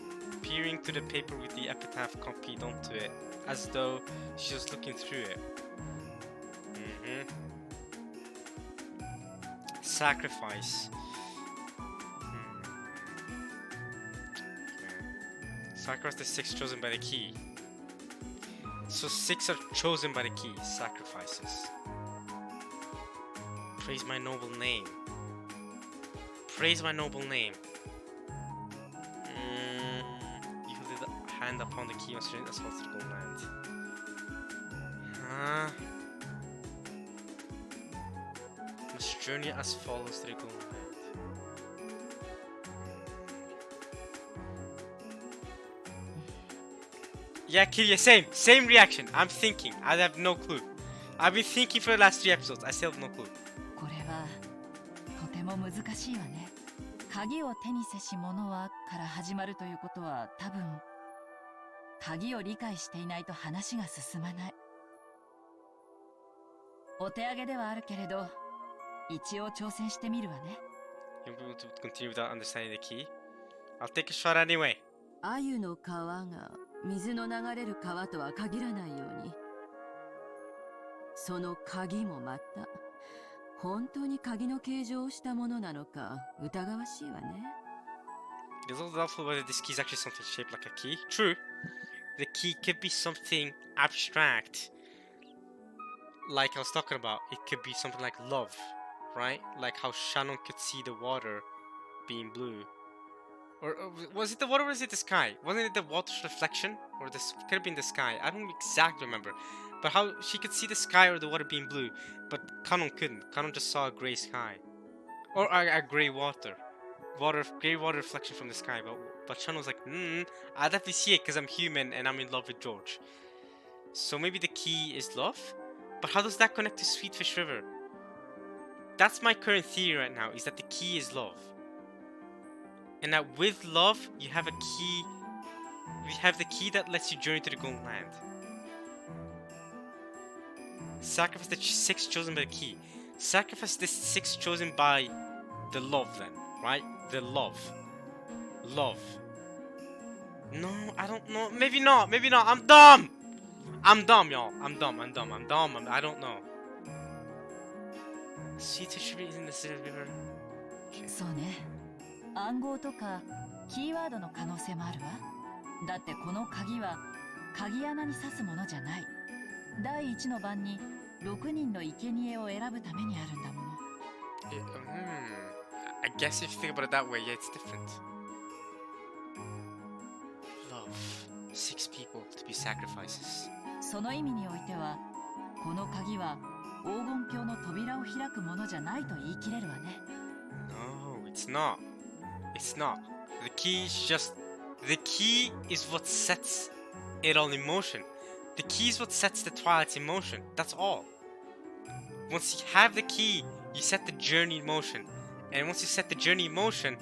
peering to the paper with the epitaph copied onto it, as though she was looking through it. Sacrifice. Sacrifice the 6 chosen by the key. So 6 are chosen by the key. Sacrifices. Praise my noble name. Praise my noble name. You hold the hand upon the key on straight as falls to the gold land. Must journey as follows to the gold land. Yeah, Kiria, same reaction. I'm thinking. I have no clue. I've been thinking for the last 3 episodes. I still have no clue. これはとても難しいわね。鍵を手にせし者はから始まるということは多分鍵を理解していないと話が進まない。お手上げではあるけれど一応挑戦してみるわね。 You won't be able to continue without understanding the key? I'll take a shot anyway. 鮎の川が水の流れる川とは限らないように、その鍵もまた本当に鍵の形状をしたものなのか疑わしいわね。 It is a little doubtful whether this key is actually something shaped like a key. True. The key could be something abstract. Like I was talking about, it could be something like love, right? Like how Shannon could see the water being blue. Or was it the water or was it the sky? Wasn't it the water's reflection? Or this could have been the sky. I don't exactly remember. But how she could see the sky or the water being blue, but Kanon couldn't. Kanon just saw a grey sky. Or a grey water. Grey water reflection from the sky. But Shannon was like, I'd have to see it because I'm human and I'm in love with George. So maybe the key is love? But how does that connect to Sweetfish River? That's my current theory right now, is that the key is love. And that with love, you have a key. You have the key that lets you journey to the Golden Land. Sacrifice the 6 chosen by the key. Sacrifice the 6 chosen by the love then, right? The love. Love. No, I don't know. Maybe not. Maybe not. I'm dumb. I'm dumb, y'all. I'm dumb. I don't know. Sweetfish River is in the city river. そうね。暗号とかキーワードの可能性もあるわ。だってこの鍵は鍵穴に刺すものじゃない。第1の番に6人の生贄を選ぶためにあるんだもの。I guess if you think about it that way, yeah, it's different. Love. 6 people to be sacrifices. その意味においては、この鍵は黄金鏡の扉を開くものじゃないと言い切れるわね。No, it's not. It's not. The key is just... The key is what sets it all in motion. The key is what sets the Twilight's in motion. That's all. Once you have the key, you set the journey in motion. And once you set the journey in motion,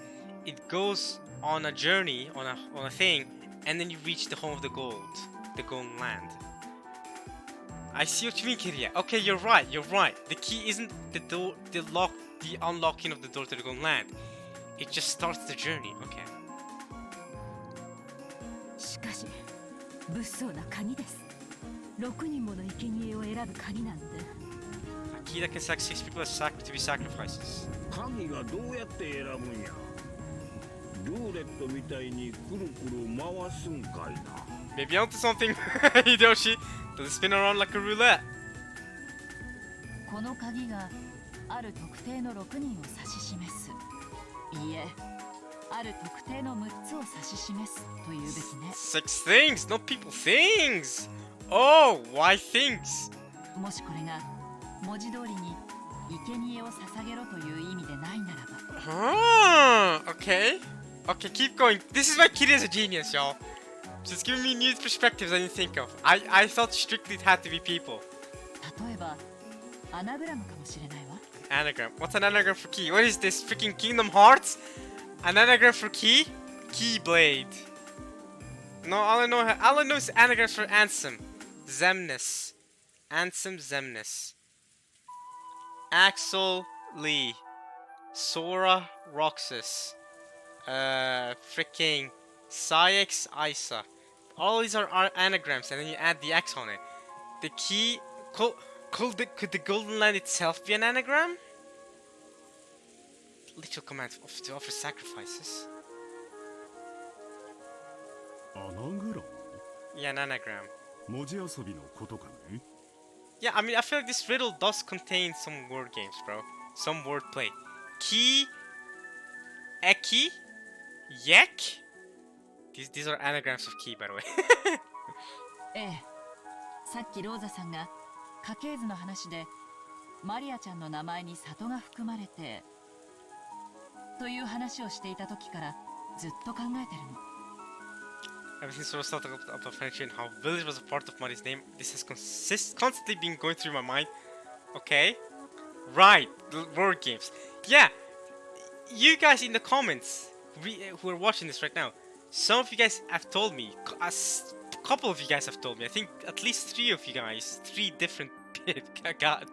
it goes on a journey, on a thing, and then you reach the home of the golden land. I see what you mean, Kiria. Okay, you're right. The key isn't the door, the unlocking of the door to the golden land. It just starts the journey. Okay. しかし物騒な鍵です。6人もの生贄を選ぶ鍵なんて。A key that can select 6 people to be sacrifices. 鍵がどうやって選ぶんや。ルーレットみたいにくるくる回すんかいな。 Maybe onto something, Hideyoshi. Does it spin around like a roulette? この鍵がある特定の6人を指し示す。いいえ、ある特定の6つを指し示すというべきね。6 things, not people, things. Oh, why things? もしこれが文字通りに生贄を捧げろという意味でないならば。Okay. Okay, keep going. This is why Kid is a genius, y'all. Just giving me new perspectives I didn't think of. I thought strictly it had to be people. 例えばアナグラムかもしれないわ。Anagram. What's an anagram for key? What is this? Freaking Kingdom Hearts? An anagram for key? Keyblade. No, all I know is anagrams for Ansem. Zemnis. Ansem Zemnis. Axel Lee. Sora Roxas. Freaking Psyx Isa. All these are anagrams, and then you add the X on it. The key. Could the Golden Land itself be an anagram? Literal command to offer sacrifices. アナグラム Yeah, an anagram. 文字遊びのことかね Yeah, I mean, I feel like this riddle does contain some word games, bro. Some wordplay. Ki, Eki, Yek. These are anagrams of key, by the way. ええ、さっきローザさんが家系図の話でマリアちゃんの名前に里が含まれてという話をしていた時からずっと考えてるの。Ever since I was talking about French and how village was a part of Mari's name, this has constantly been going through my mind. Okay, right, the word games. Yeah, you guys in the comments who are watching this right now, some of you guys have told me, a couple of you guys have told me, I think at least 3 of you guys, 3 different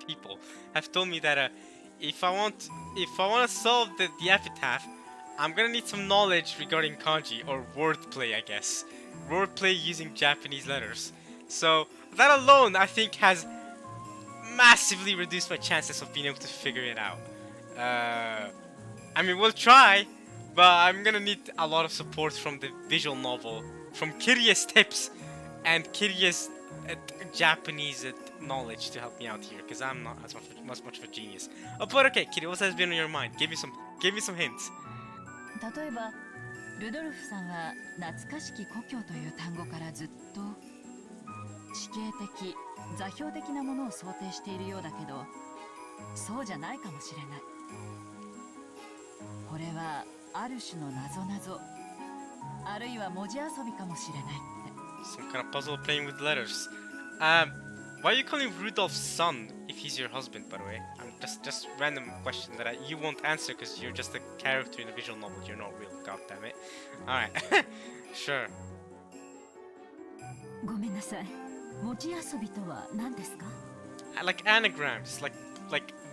people have told me that if I want to solve the epitaph, I'm gonna need some knowledge regarding kanji or wordplay, I guess. Wordplay using Japanese letters. So that alone, I think, has massively reduced my chances of being able to figure it out. I mean, we'll try, but I'm gonna need a lot of support from the visual novel, from Kirye's tips and Kirye's Japanese knowledge to help me out here, because I'm not as much of a genius. But okay, Kirye, what has been on your mind? Give me some hints. 例えばルドルフさんは懐かしき故郷という単語からずっと地形的座標的なものを想定しているようだけどそうじゃないかもしれない。これはある種の謎あるいは文字遊びかもしれないって。 Some kind of puzzle playing with letters. Why are you calling Rudolph's son if he's your husband, by the way? I'm just random question that you won't answer because you're just a character in a visual novel. You're not real. God damn it. All right, sure. ごめんなさい。文字遊びとは何ですか？ Like anagrams, like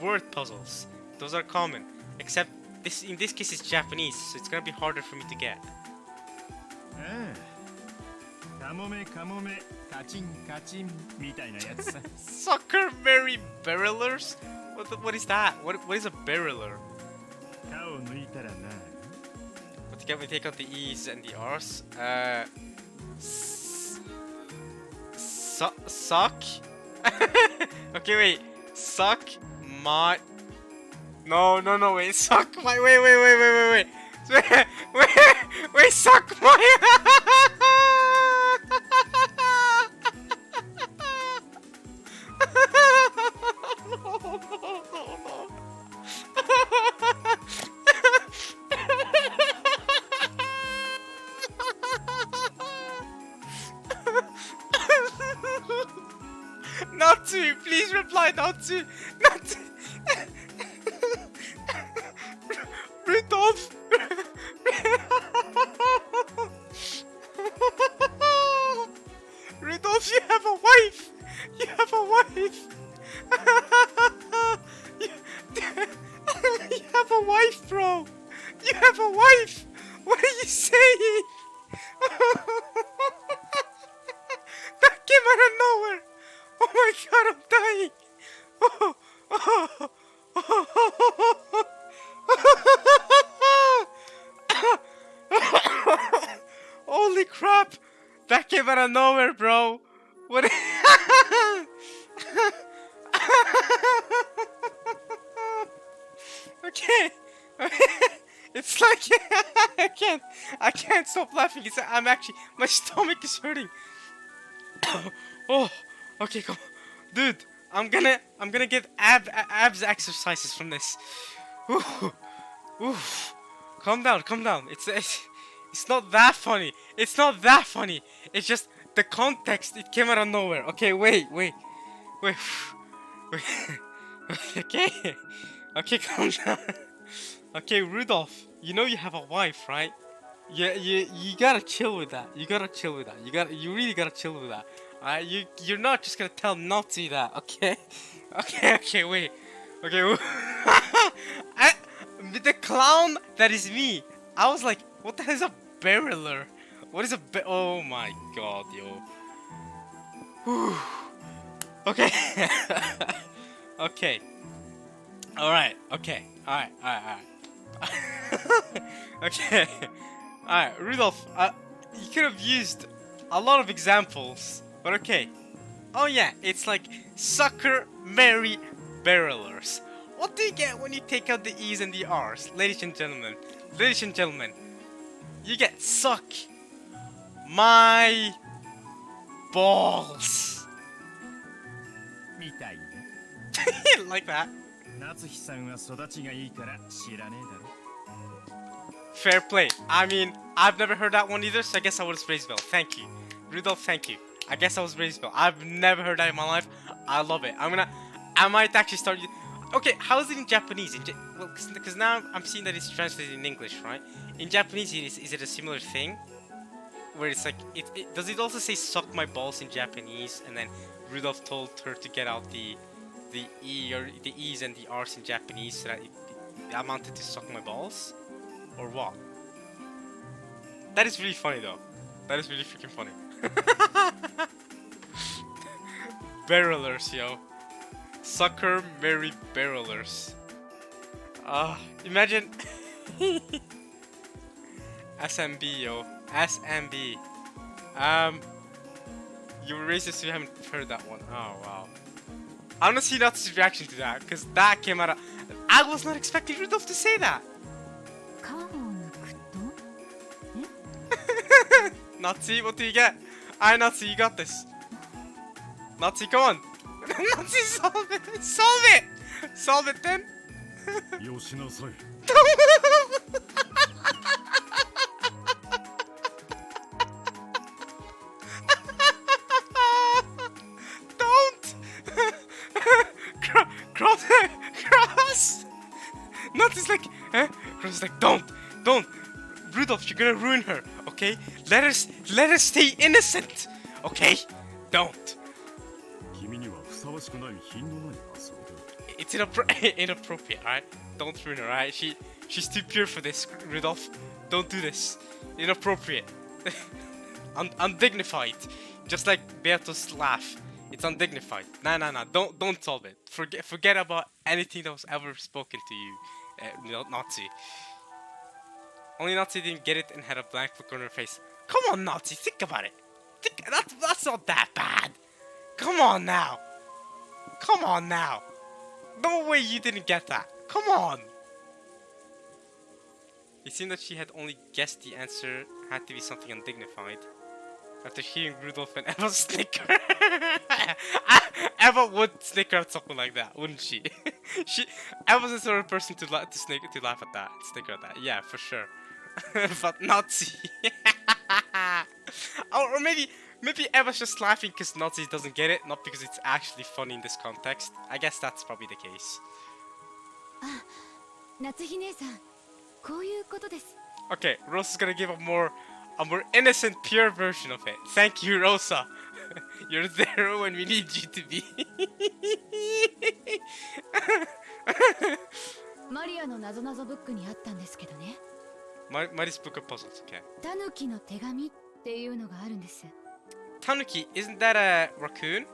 word puzzles. Those are common. Except in this case it's Japanese, so it's gonna be harder for me to get. カモメカモメカチンカチンみたいなやつさ。Sucker Mary barrelers? What is that? What is a barreler? カを抜いたらな。 But can we take out the E's and the R's? Suck? Okay, wait. Suck my... No, wait. Suck my... Wait. Wait, suck my... No. Not to, please reply not to. Rudolph. Rudolph, you have a wife. You have a wife, bro. You have a wife. What are you saying? That came out of nowhere. Oh my god, I'm dying. Holy crap. That came out of nowhere, bro. What? Okay. It's like I can't stop laughing. I'm actually, my stomach is hurting. Oh, okay, come on. Dude, I'm gonna get abs exercises from this. Oof. Calm down. It's not that funny. It's just the context. It came out of nowhere. Okay, wait. Okay, calm down. Okay, Rudolph, you know you have a wife, right? Yeah, you gotta chill with that. You really gotta chill with that. Alright, you're not just gonna tell not to do that, okay? Okay, wait. Okay, the clown that is me. I was like, what the hell is a barreler? What is a oh my god, yo. Whew. Okay. Okay. Alright, okay. Alright. Okay. Alright, Rudolph, you could have used a lot of examples, but okay. Oh yeah, it's like sucker, marry, barrelers. What do you get when you take out the E's and the R's? Ladies and gentlemen, you get suck my balls. みたいね。 Like that. 夏日さんは育ちがいいから知らねえだろ。 Fair play. I mean, I've never heard that one either, so I guess I was raised well. Thank you. Rudolph, thank you. I guess I was raised well. I've never heard that in my life. I love it. I might actually start... Okay, how is it in Japanese? Well, because now I'm seeing that it's translated in English, right? In Japanese, is it a similar thing? Where it's like... does it also say suck my balls in Japanese? And then Rudolph told her to get out the E or the E's and the R's in Japanese so that it amounted to suck my balls? Or what? That is really funny though. That is really freaking funny. Barrelers, yo. Sucker, marry, barrelers. Imagine. SMB, yo. SMB. You were racist if you haven't heard that one. Oh, wow. I want to see Natsu's reaction to that, because that came out of... I was not expecting Rudolph to say that. Natsu, what do you get? Alright, Natsu, you got this. Natsu, come on. Natsu, solve it. Solve it. Solve it then. よしなさい。 Don't. Cross. Natsu's like, eh? Cross is like, don't. Rudolph, you're gonna ruin her, okay? Let her stay innocent, okay? Don't. 君にはふさわしくない品のない遊びだ。 It's inappropriate, alright? Don't ruin her, alright? She's too pure for this, Rudolph. Don't do this. Inappropriate. Undignified. Just like Beato's laugh. It's undignified. Nah. Don't solve it. Forget about anything that was ever spoken to you, Nazi. Only Nazi didn't get it and had a blank look on her face. Come on, Nazi, think about it. That's not that bad. Come on now. No way you didn't get that. Come on. It seemed that she had only guessed the answer had to be something undignified. After hearing Rudolph and Eva snicker. Eva would snicker at something like that, wouldn't she? Eva's the sort of person to laugh at that, snicker at that. Yeah, for sure. But Nazi. Or maybe Eva's just laughing because Nazi doesn't get it, not because it's actually funny in this context. I guess that's probably the case. Okay, Rosa's gonna give a more innocent, pure version of it. Thank you, Rosa. You're there when we need you to be. マリアのなぞなぞブックにあったんですけどね。Mari's Book of Puzzles, okay. タヌキの手紙っていうのがあるんです。 Tanuki, isn't that a raccoon?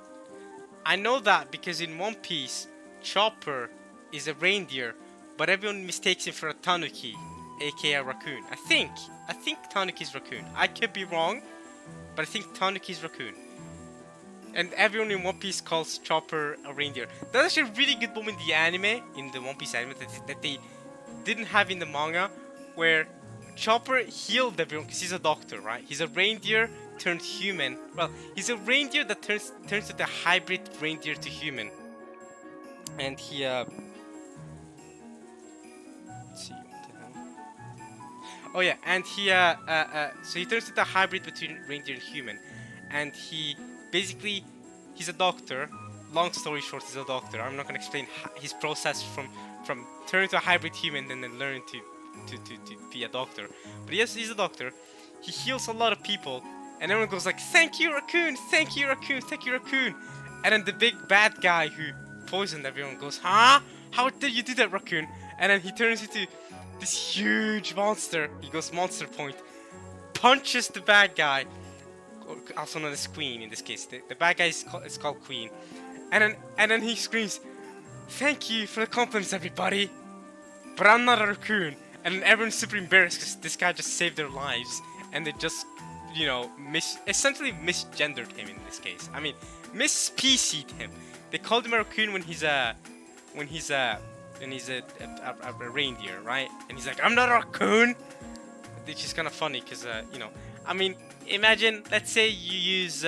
I know that because in One Piece, Chopper is a reindeer, but everyone mistakes him for a tanuki, aka a raccoon. I think Tanuki's raccoon. I could be wrong, but I think Tanuki's raccoon. And everyone in One Piece calls Chopper a reindeer. That's actually a really good moment in the anime, in the One Piece anime, that they didn't have in the manga, where Chopper healed everyone because he's a doctor, right? He's a reindeer turned human. Well, he's a reindeer that turns to the hybrid reindeer to human. And he let's see, what the hell? Oh yeah, and he so he turns to the hybrid between reindeer and human. And he basically, he's a doctor. Long story short, he's a doctor. I'm not gonna explain his process from turning to a hybrid human and then learning to be a doctor. But yes, he's a doctor. He heals a lot of people, and everyone goes like, "Thank you, raccoon! Thank you, raccoon! Thank you, raccoon!" And then the big bad guy who poisoned everyone goes, "Huh? How did you do that, raccoon?" And then he turns into this huge monster. He goes monster point, punches the bad guy, also known as Queen in this case. The bad guy is called Queen, and then he screams, "Thank you for the compliments, everybody, but I'm not a raccoon." And then everyone's super embarrassed because this guy just saved their lives, and they just, you know, essentially misgendered him in this case. I mean, mis-PC'd him. They called him a raccoon when he's a reindeer, right? And he's like, "I'm not a raccoon," which is kind of funny because you know, I mean, imagine, let's say you use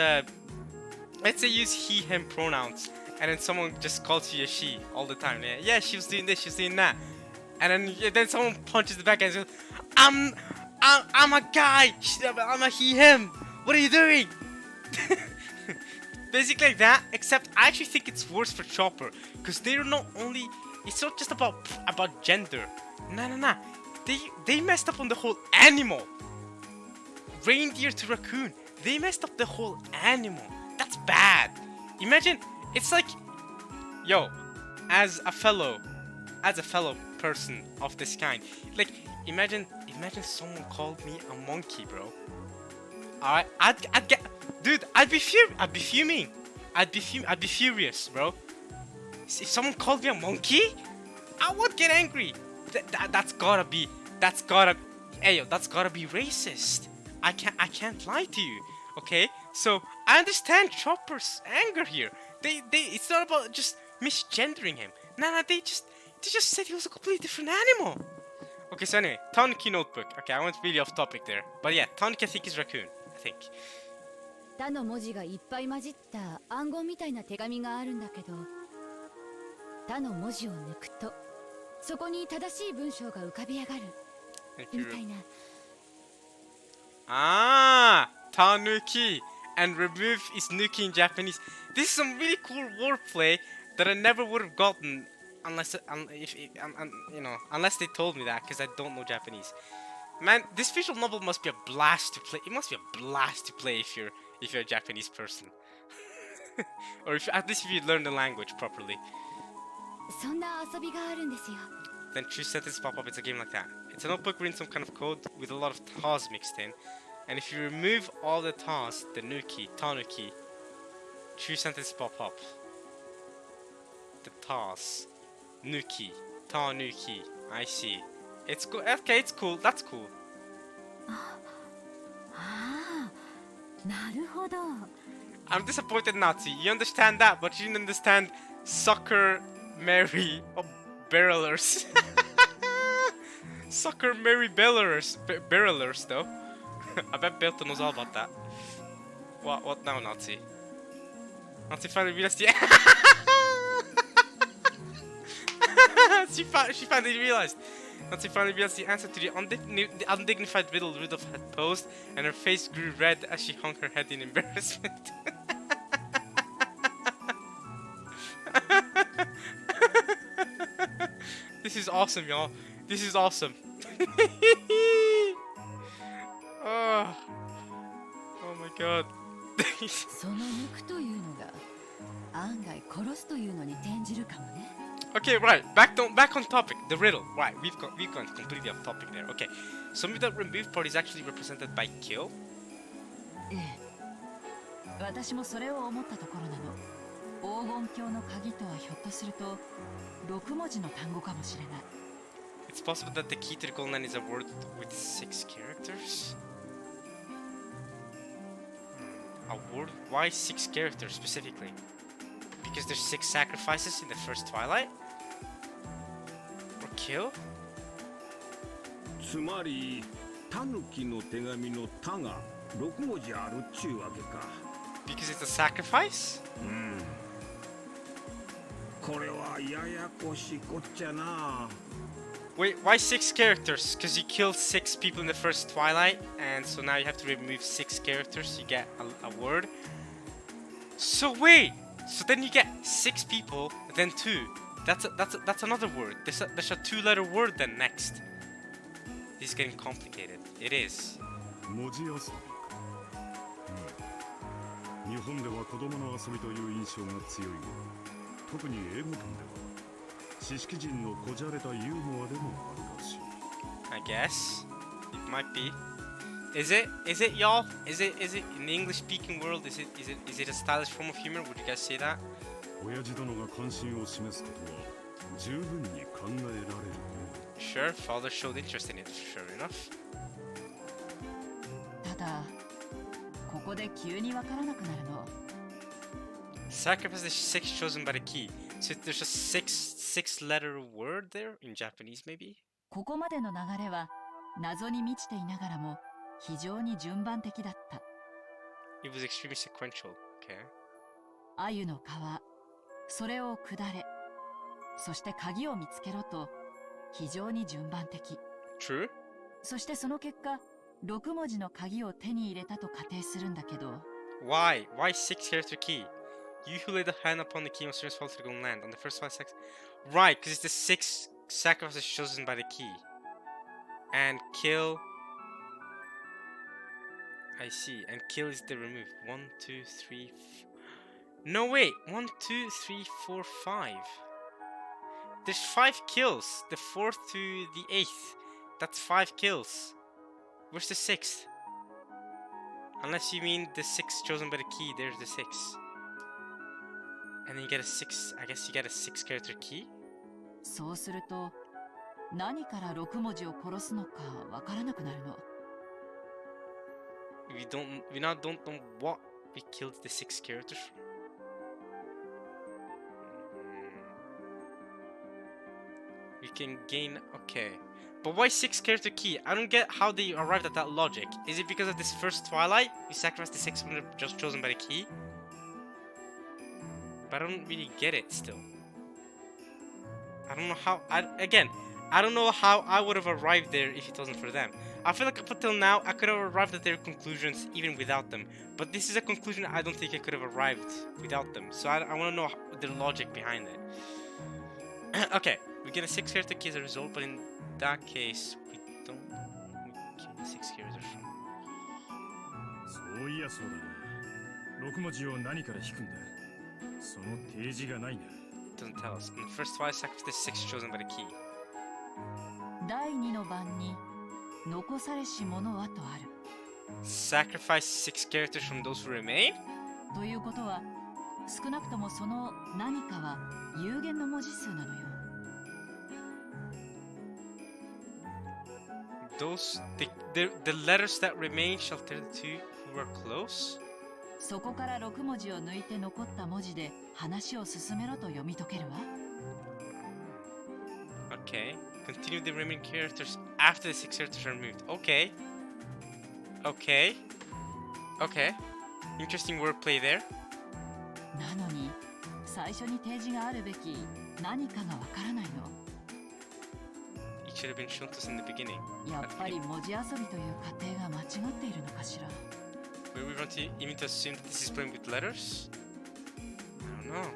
he/him pronouns, and then someone just calls you a she all the time. Yeah, she was doing this, she was doing that, and then someone punches the back and says, I'm a guy, I'm a he/him. What are you doing?" Basically like that, except I actually think it's worse for Chopper, because they're not only, it's not just about gender. Nah. They messed up on the whole animal. Reindeer to raccoon. They messed up the whole animal. That's bad. Imagine, it's like, yo, as a fellow person of this kind, like, imagine someone called me a monkey, bro. Alright, I'd get, dude, I'd be fuming. I'd be furious, bro. If someone called me a monkey, I would get angry. That's gotta be racist. I can't lie to you, okay? So I understand Chopper's anger here. It's not about just misgendering him. Nah, they just said he was a completely different animal. Okay, so anyway, Tanuki notebook. Okay, I went really off topic there, but yeah, Tanuki I think is raccoon. I think. 他の文字がいっぱい混じった暗号みたいな手紙があるんだけど、他の文字を抜くとそこに正しい文章が浮かび上がるみたいな。Tanuki, and remove is nuki in Japanese. This is some really cool wordplay that I never would have gotten unless they told me that, because I don't know Japanese. Man, this visual novel must be a blast to play. It must be a blast to play if you're a Japanese person, or at least if you learn the language properly. そんな遊びがあるんですよ。 Then choose sentences pop up. It's a game like that. It's a notebook written some kind of code with a lot of tas mixed in, and if you remove all the tas, the nuki, tanuki, choose sentences pop up. The tas, nuki, tanuki. I see. It's cool. Okay, it's cool. That's cool. なるほど。 I'm disappointed, Nazi. You understand that, but you didn't understand Sucker Mary Barrelers. Sucker Mary Barrelers, though. I bet Belto knows all about that. What now, Nazi? Nazi finally realized. Yeah. she finally realized. Nazi finally realized the answer to the undignified riddle Riddle had posed, and her face grew red as she hung her head in embarrassment. This is awesome, y'all. This is awesome. Oh my god. その抜くというのが案外殺すというのに転じるかもね。Okay, right. Back on topic. The riddle. Right. We've gone completely off topic there. Okay. Some of the removed part is actually represented by kill. ええ。私もそれを思ったところなの。黄金鏡の鍵とはひょっとすると6文字の単語かもしれない。It's possible that the key to the golden line is a word with 6 characters. A word? Why 6 characters specifically? Because there's 6 sacrifices in the first Twilight? Or kill? つまりタヌキの手紙の「タ」が6文字あるっちゅうわけか。 Because it's a sacrifice? これはややこしいこっちゃな。 Wait, why 6 characters? Because you killed 6 people in the first Twilight, and so now you have to remove 6 characters, you get a word. So wait! So then you get 6 people, then 2. That's another word. There's a 2-letter word then next. This is getting complicated. It is. 文字遊びか。日本では子供の遊びという印象が強いが、特に英語圏では知識人のこじゃれたユーモアでもあるらしい。I guess. It might be. Is it? Is it, y'all? Is it in the English-speaking world? Is it a stylish form of humor? Would you guys say that? 親父殿が関心を示すことは十分に考えられるね。 Sure, father showed interest in it. Sure enough. ただここで急にわからなくなるの。 Sacrifice the six chosen by the key. So there's a six-letter word there in Japanese, maybe. ここまでの流れは謎に満ちていながらも非常に順番的だった。 It was extremely sequential. Okay. 鮎の皮、それを下れ、そして鍵を見つけろと非常に順番的。 True. そしてその結果、6文字の鍵を手に入れたと仮定するんだけど、 Why? Why six-character key? You who lay the hand upon the key must first fall to the golden land. On the first 5 seconds. Right, because it's the 6 sacrifices chosen by the key. And kill. I see. And kill is the remove. 1, 2, 3. No, wait. 1, 2, 3, 4, 5. There's 5 kills. The 4th to the 8th. That's 5 kills. Where's the 6th? Unless you mean the 6 chosen by the key. There's the 6. And then you get a 6. I guess you get a 6-character key. そうすると何から6文字を殺すのかわからなくなるの。We now don't know what we killed the 6 characters from. We can gain. Okay. But why 6-character key? I don't get how they arrived at that logic. Is it because of this first Twilight? We sacrificed the 6 just chosen by the key? But I don't really get it still. I don't know how. I don't know how I would have arrived there if it wasn't for them. I feel like up until now, I could have arrived at their conclusions even without them. But this is a conclusion I don't think I could have arrived without them. So I want to know the logic behind it. Okay, we get a 6-character key as a result, but in that case, we don't know who we killed the 6 characters from. そういやそうだな。6文字を何から引くんだ。その提示がないな。It doesn't tell us. In the first five, sacrifice the 6 chosen by the key. 第2の番に残されし者はとある。 Sacrifice 6 characters from those who remain? ということは少なくともその何かは有限の文字数なのよ。The letters that remain shall tell the two who are close? そこから6文字を抜いて残った文字で話を進めろと読み解けるわ。 Okay. Continue the remaining characters after the 6 characters are removed. Okay. Okay. Okay. Interesting wordplay there. なのに最初に提示があるべき何かがわからないの。 It should have been shown to us in the beginning. やっぱり文字遊びという過程が間違っているのかしら。 Were we want to even to assume that this is playing with letters? I don't know.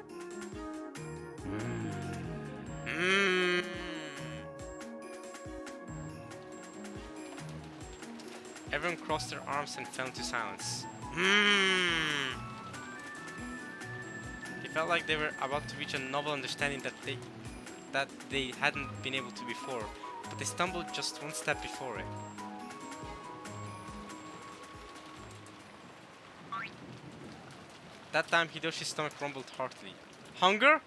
Everyone crossed their arms and fell into silence. It felt like they were about to reach a novel understanding that they hadn't been able to before, but they stumbled just one step before it. That time Hidoshi's stomach rumbled heartily. Hunger?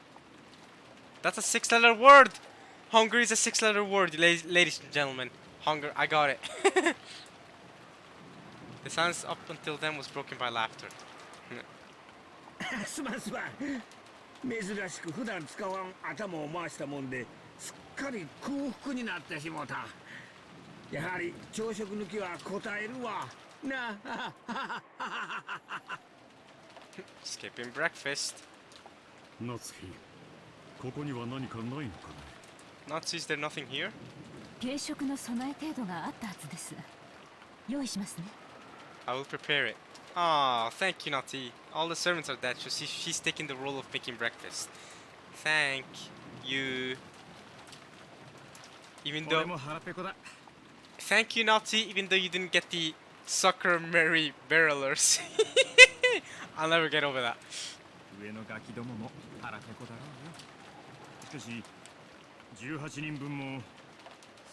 That's a 6-letter word! Hunger is a 6-letter word, ladies and gentlemen. Hunger, I got it. The silence up until then was broken by laughter. すまんすまん。珍しく普段使わん頭を回したもんですっかり空腹になってしもた。やはり朝食抜きは答えるわ。なあ。Skipping breakfast. 夏日、ここには何かないのかね。 Natsu, is there nothing here? 軽食の備え程度があったはずです。用意しますね。 I will prepare it. Ah, thank you, Nati. All the servants are dead, so she's taking the role of making breakfast. Thank you. Even though... 俺も腹ペコだ。 Thank you, Nati, even though you didn't get the Sucker Mary Barrelers. I'll never get over that. 上のガキどもも腹ペコだろうよ。しかし18人分も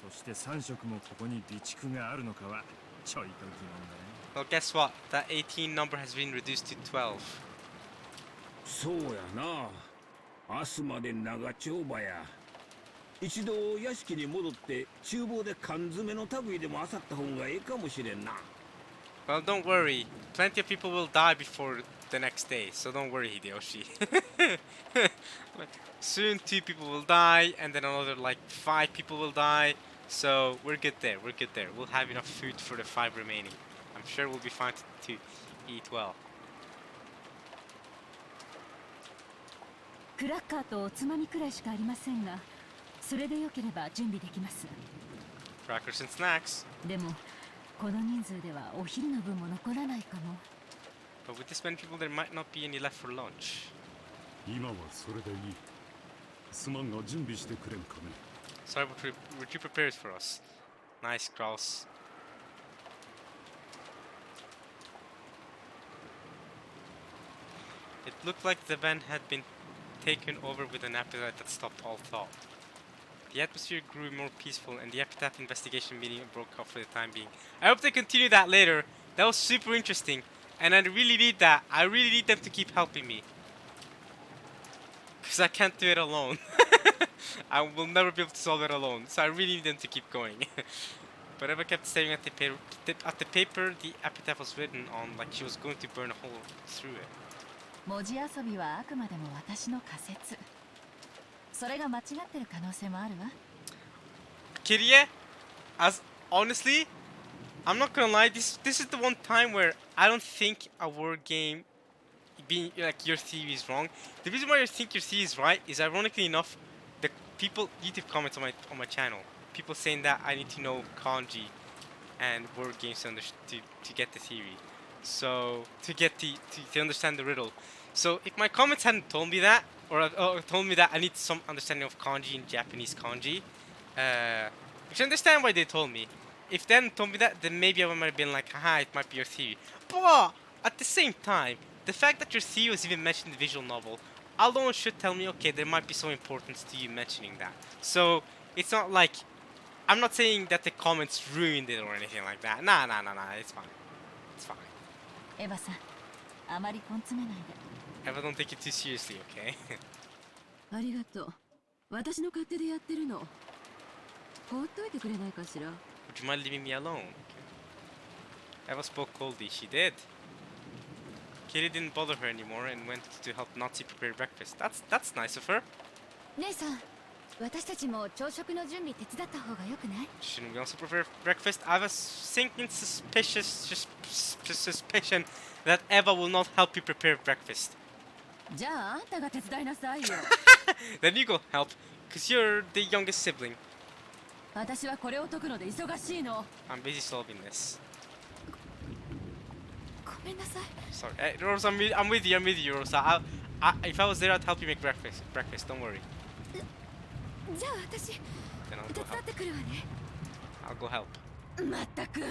そして3色もここに備蓄があるのかはちょいと疑問だね。 Well, guess what? That 18 number has been reduced to 12. そうやな。明日まで長丁場や。一度屋敷に戻って厨房で缶詰の類でも漁った方がええかもしれんな。Well, don't worry. Plenty of people will die before the next day, so don't worry, Hideyoshi. Like, soon 2 people will die, and then another like 5 people will die. So we're good there. We're good there. We'll have enough food for the 5 remaining. I'm sure we'll be fine to eat well. クラッカーとおつまみくらいしかありませんが、それでよければ準備できます。 Crackers and snacks. でもこの人数ではお昼の分も残らないかも。 But with this many people, there might not be any left for lunch. 今はそれでいい。すまんが準備してくれんかね。 Sorry, but would you prepare it for us? Nice, Kraus. It looked like the van had been taken over with an appetite that stopped all thought. The atmosphere grew more peaceful and the epitaph investigation meeting broke off for the time being. I hope they continue that later. That was super interesting. And I really need that. I really need them to keep helping me. Because I can't do it alone. I will never be able to solve it alone. So I really need them to keep going. But Eva kept staring at the paper the epitaph was written on, like she was going to burn a hole through it. 文字遊びはあくまでも私の仮説。それが間違ってる可能性もあるわ。Kirie, as honestly, I'm not gonna lie, this is the one time where I don't think a word game being like your theory is wrong. The reason why I think your theory is right is, ironically enough, the people YouTube comments on my channel, people saying that I need to know kanji and word games to get the theory. So to understand the riddle. So if my comments hadn't told me that, or told me that I need some understanding of kanji and Japanese kanji, which I understand why they told me. If they hadn't told me that, then maybe I might have been like, haha, it might be your theory. But at the same time, the fact that your theory was even mentioned in the visual novel alone should tell me, okay, there might be some importance to you mentioning that. So it's not like, I'm not saying that the comments ruined it or anything like that. Nah, it's fine. It's fine. エヴァさん、あまり根詰めないで。 Eva, don't take it too seriously, okay? ありがとう。私の勝手でやってるの。放っといてくれないかしら。 Would you mind leaving me alone? Eva spoke coldly. She did. Kitty didn't bother her anymore and went to help Nazi prepare breakfast. That's nice of her. 姉さん、私たちも朝食の準備手伝った方がよくない？ Shouldn't we also prepare breakfast? I have a sinking suspicion that Eva will not help you prepare breakfast. じゃああんたが手伝いなさいよ。Then you go help, because you're the youngest sibling. 私はこれを解くので忙しいの。 I'm busy solving this. ごめんなさい。 Sorry. Hey, Rosa, I'm with you, Rosa. If I was there, I'd help you make breakfast. Don't worry. じゃあ私 Then I'll 手 go 伝っ help. てくるわね。I'll go help. まったく。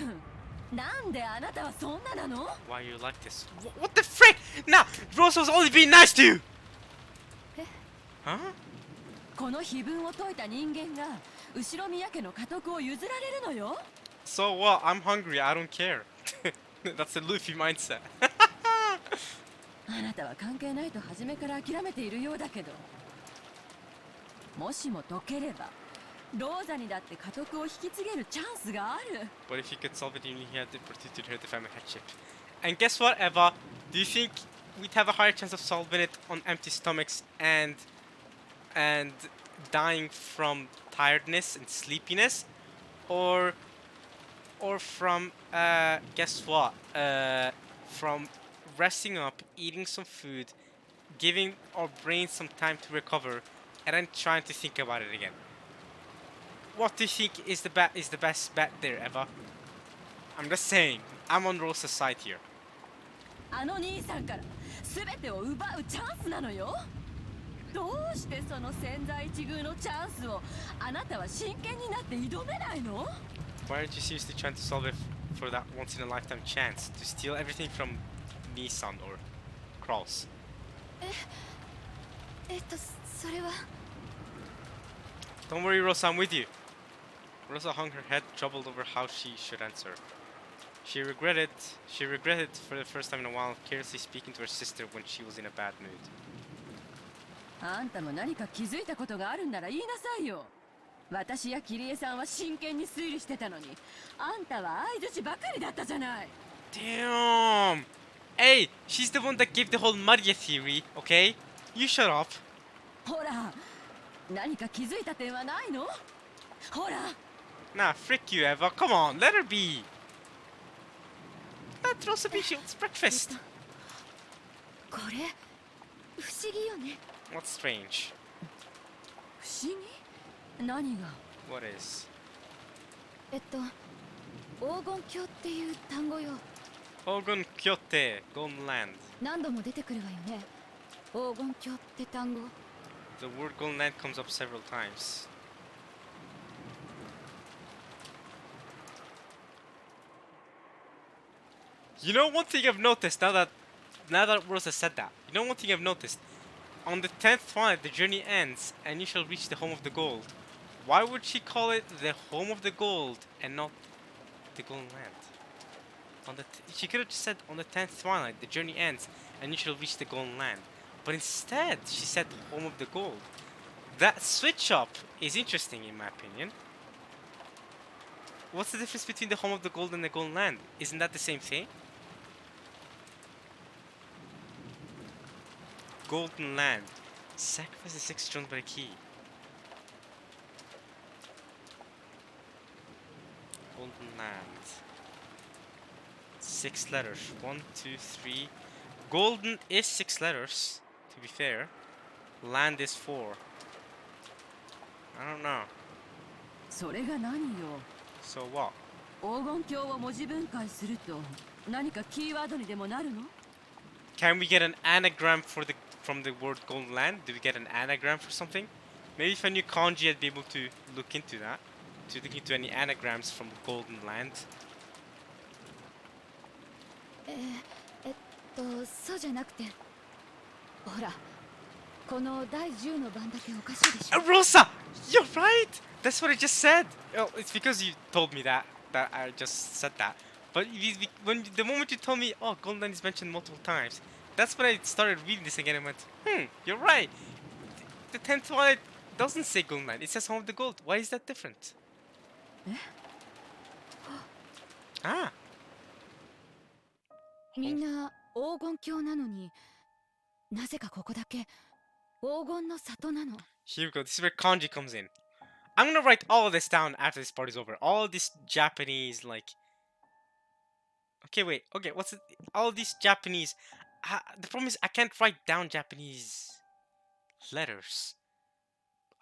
なんであなたはそんななの？ Why are you like this? What the frick? Nah, Rosa was only being nice to you! Huh? この碑文を解いた人間が後ろ宮家の家督を譲られるのよ。 So what? I'm hungry, I don't care. That's the Luffy mindset. あなたは関係ないと初めから諦めているようだけど、もしも解ければローザにだって家督を引き継げるチャンスがある。 But if he could solve it, even he had the opportunity to hurt the family headship. And guess what, Eva? Do you think we'd have a higher chance of solving it on empty stomachs and dying from tiredness and sleepiness, or from guess what? From resting up, eating some food, giving our brains some time to recover, and then trying to think about it again? What do you think is the best bet there, Eva? I'm just saying. I'm on Rosa's side here. あの兄さんから全てを奪うチャンスなのよ。どうしてその千載一遇のチャンスをあなたは真剣になって挑めないの？ Why aren't you seriously trying to solve it for that once-in-a-lifetime chance to steal everything from Nissan or Kraus? それは Don't worry, Rosa, I'm with you. Rosa hung her head, troubled over how she should answer. She regretted for the first time in a while carelessly speaking to her sister when she was in a bad mood. あんたも何か気づいたことがあるんなら言いなさいよ。私やキリエさんは真剣に推理してたのに、あんたは相槌ばかりだったじゃない。Damn! Hey, she's the one that gave the whole Maria theory, okay? You shut up. ほら、何か気づいた点はないの？ほら。Nah, frick you, Eva. Come on, let her be. Let Rosa be. She wants breakfast. これ不思議よね。 What's strange? 不思議？何が？ What is? 黄金鏡っていう単語よ。 Ogon Kyote, Golden Land. 何度も出てくるわよね。黄金鏡って単語。 The word Golden Land comes up several times. You know one thing I've noticed now that Rosa said that. You know one thing I've noticed. On the 10th twilight, the journey ends, and you shall reach the home of the gold. Why would she call it the home of the gold and not the golden land? She could have just said on the 10th twilight, the journey ends, and you shall reach the golden land. But instead, she said home of the gold. That switch up is interesting in my opinion. What's the difference between the home of the gold and the golden land? Isn't that the same thing? Golden land. Sacrifice the 6 stones by the key. Golden land. 6 letters. 1, 2, 3. Golden is 6 letters, to be fair. Land is 4. I don't know. それが何よ。 So what? 黄金鏡を文字分解すると何かキーワードにでもなるの？ Can we get an anagram from the word golden land? Do we get an anagram for something? Maybe if I knew kanji, I'd be able to look into that. To look into any anagrams from golden land. そうじゃなくて、ほら、この第10の番だけおかしいでしょ。Rosa! You're right! That's what I just said! Oh, it's because you told me that I just said that. But the moment you told me, oh, golden land is mentioned multiple times, that's when I started reading this again and went, you're right! The 10th one doesn't say golden land, it says home of the gold. Why is that different? Ah! みんな黄金鏡なのに、なぜかここだけ黄金の里なの。 Here we go. This is where kanji comes in. I'm gonna write all of this down after this party's over. All of this Japanese, like... Okay, wait. Okay, what's it? All of these Japanese... the problem is I can't write down Japanese letters.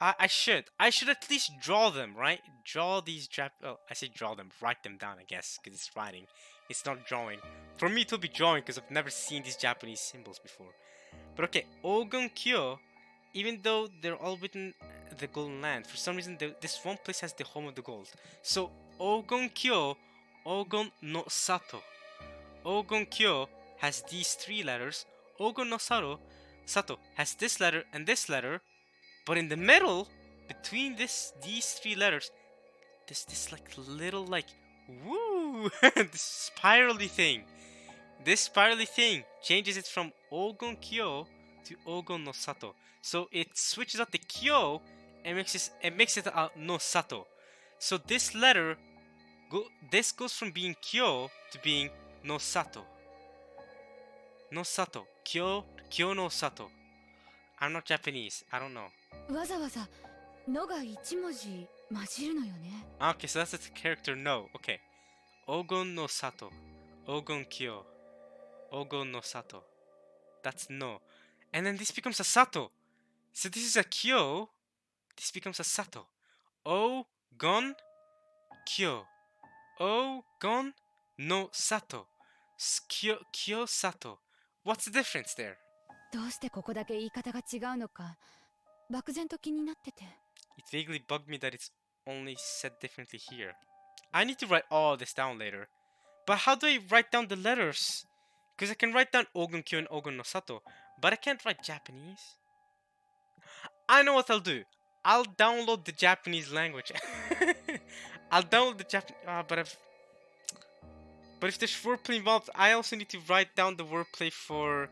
I should. I should at least draw them, right? Draw these Oh, I say draw them. Write them down, I guess, because it's writing. It's not drawing. For me, it will be drawing, because I've never seen these Japanese symbols before. But okay, Ogun Kyo, even though they're all written the Golden Land, for some reason, this one place has the home of the gold. So, Ogun Kyo, Ogun no Sato. Ogun Kyo has these 3 letters. Ogun no Sato has this letter and this letter. But in the middle, between these 3 letters, there's this like little like woo this spirally thing. This spirally thing changes it from Ogon Kyo to Ogon no Sato. So it switches out the Kyo and makes it no Sato. So this letter this goes from being Kyo to being no Sato. No Sato. Kyo no Sato. I'm not Japanese. I don't know. わざわざ「の」が1文字混じるのよね。 Okay, so that's the character no. Okay. Ogon no Sato. Ogon Kyo. Ogon no Sato. That's no. And then this becomes a Sato. So this is a Kyo. This becomes a Sato. Ogon Kyo. Ogon no Sato. Kyo Sato. What's the difference there? どうしてここだけ言い方が違うのか漠然と気になってて。 It vaguely bugged me that it's only said differently here. I need to write all this down later. But how do I write down the letters? Because I can write down Ogun Kyo and Ogun no Sato, but I can't write Japanese. I know what I'll do. I'll download the Japanese language. I'll download the Japanese. But if there's wordplay involved, I also need to write down the wordplay for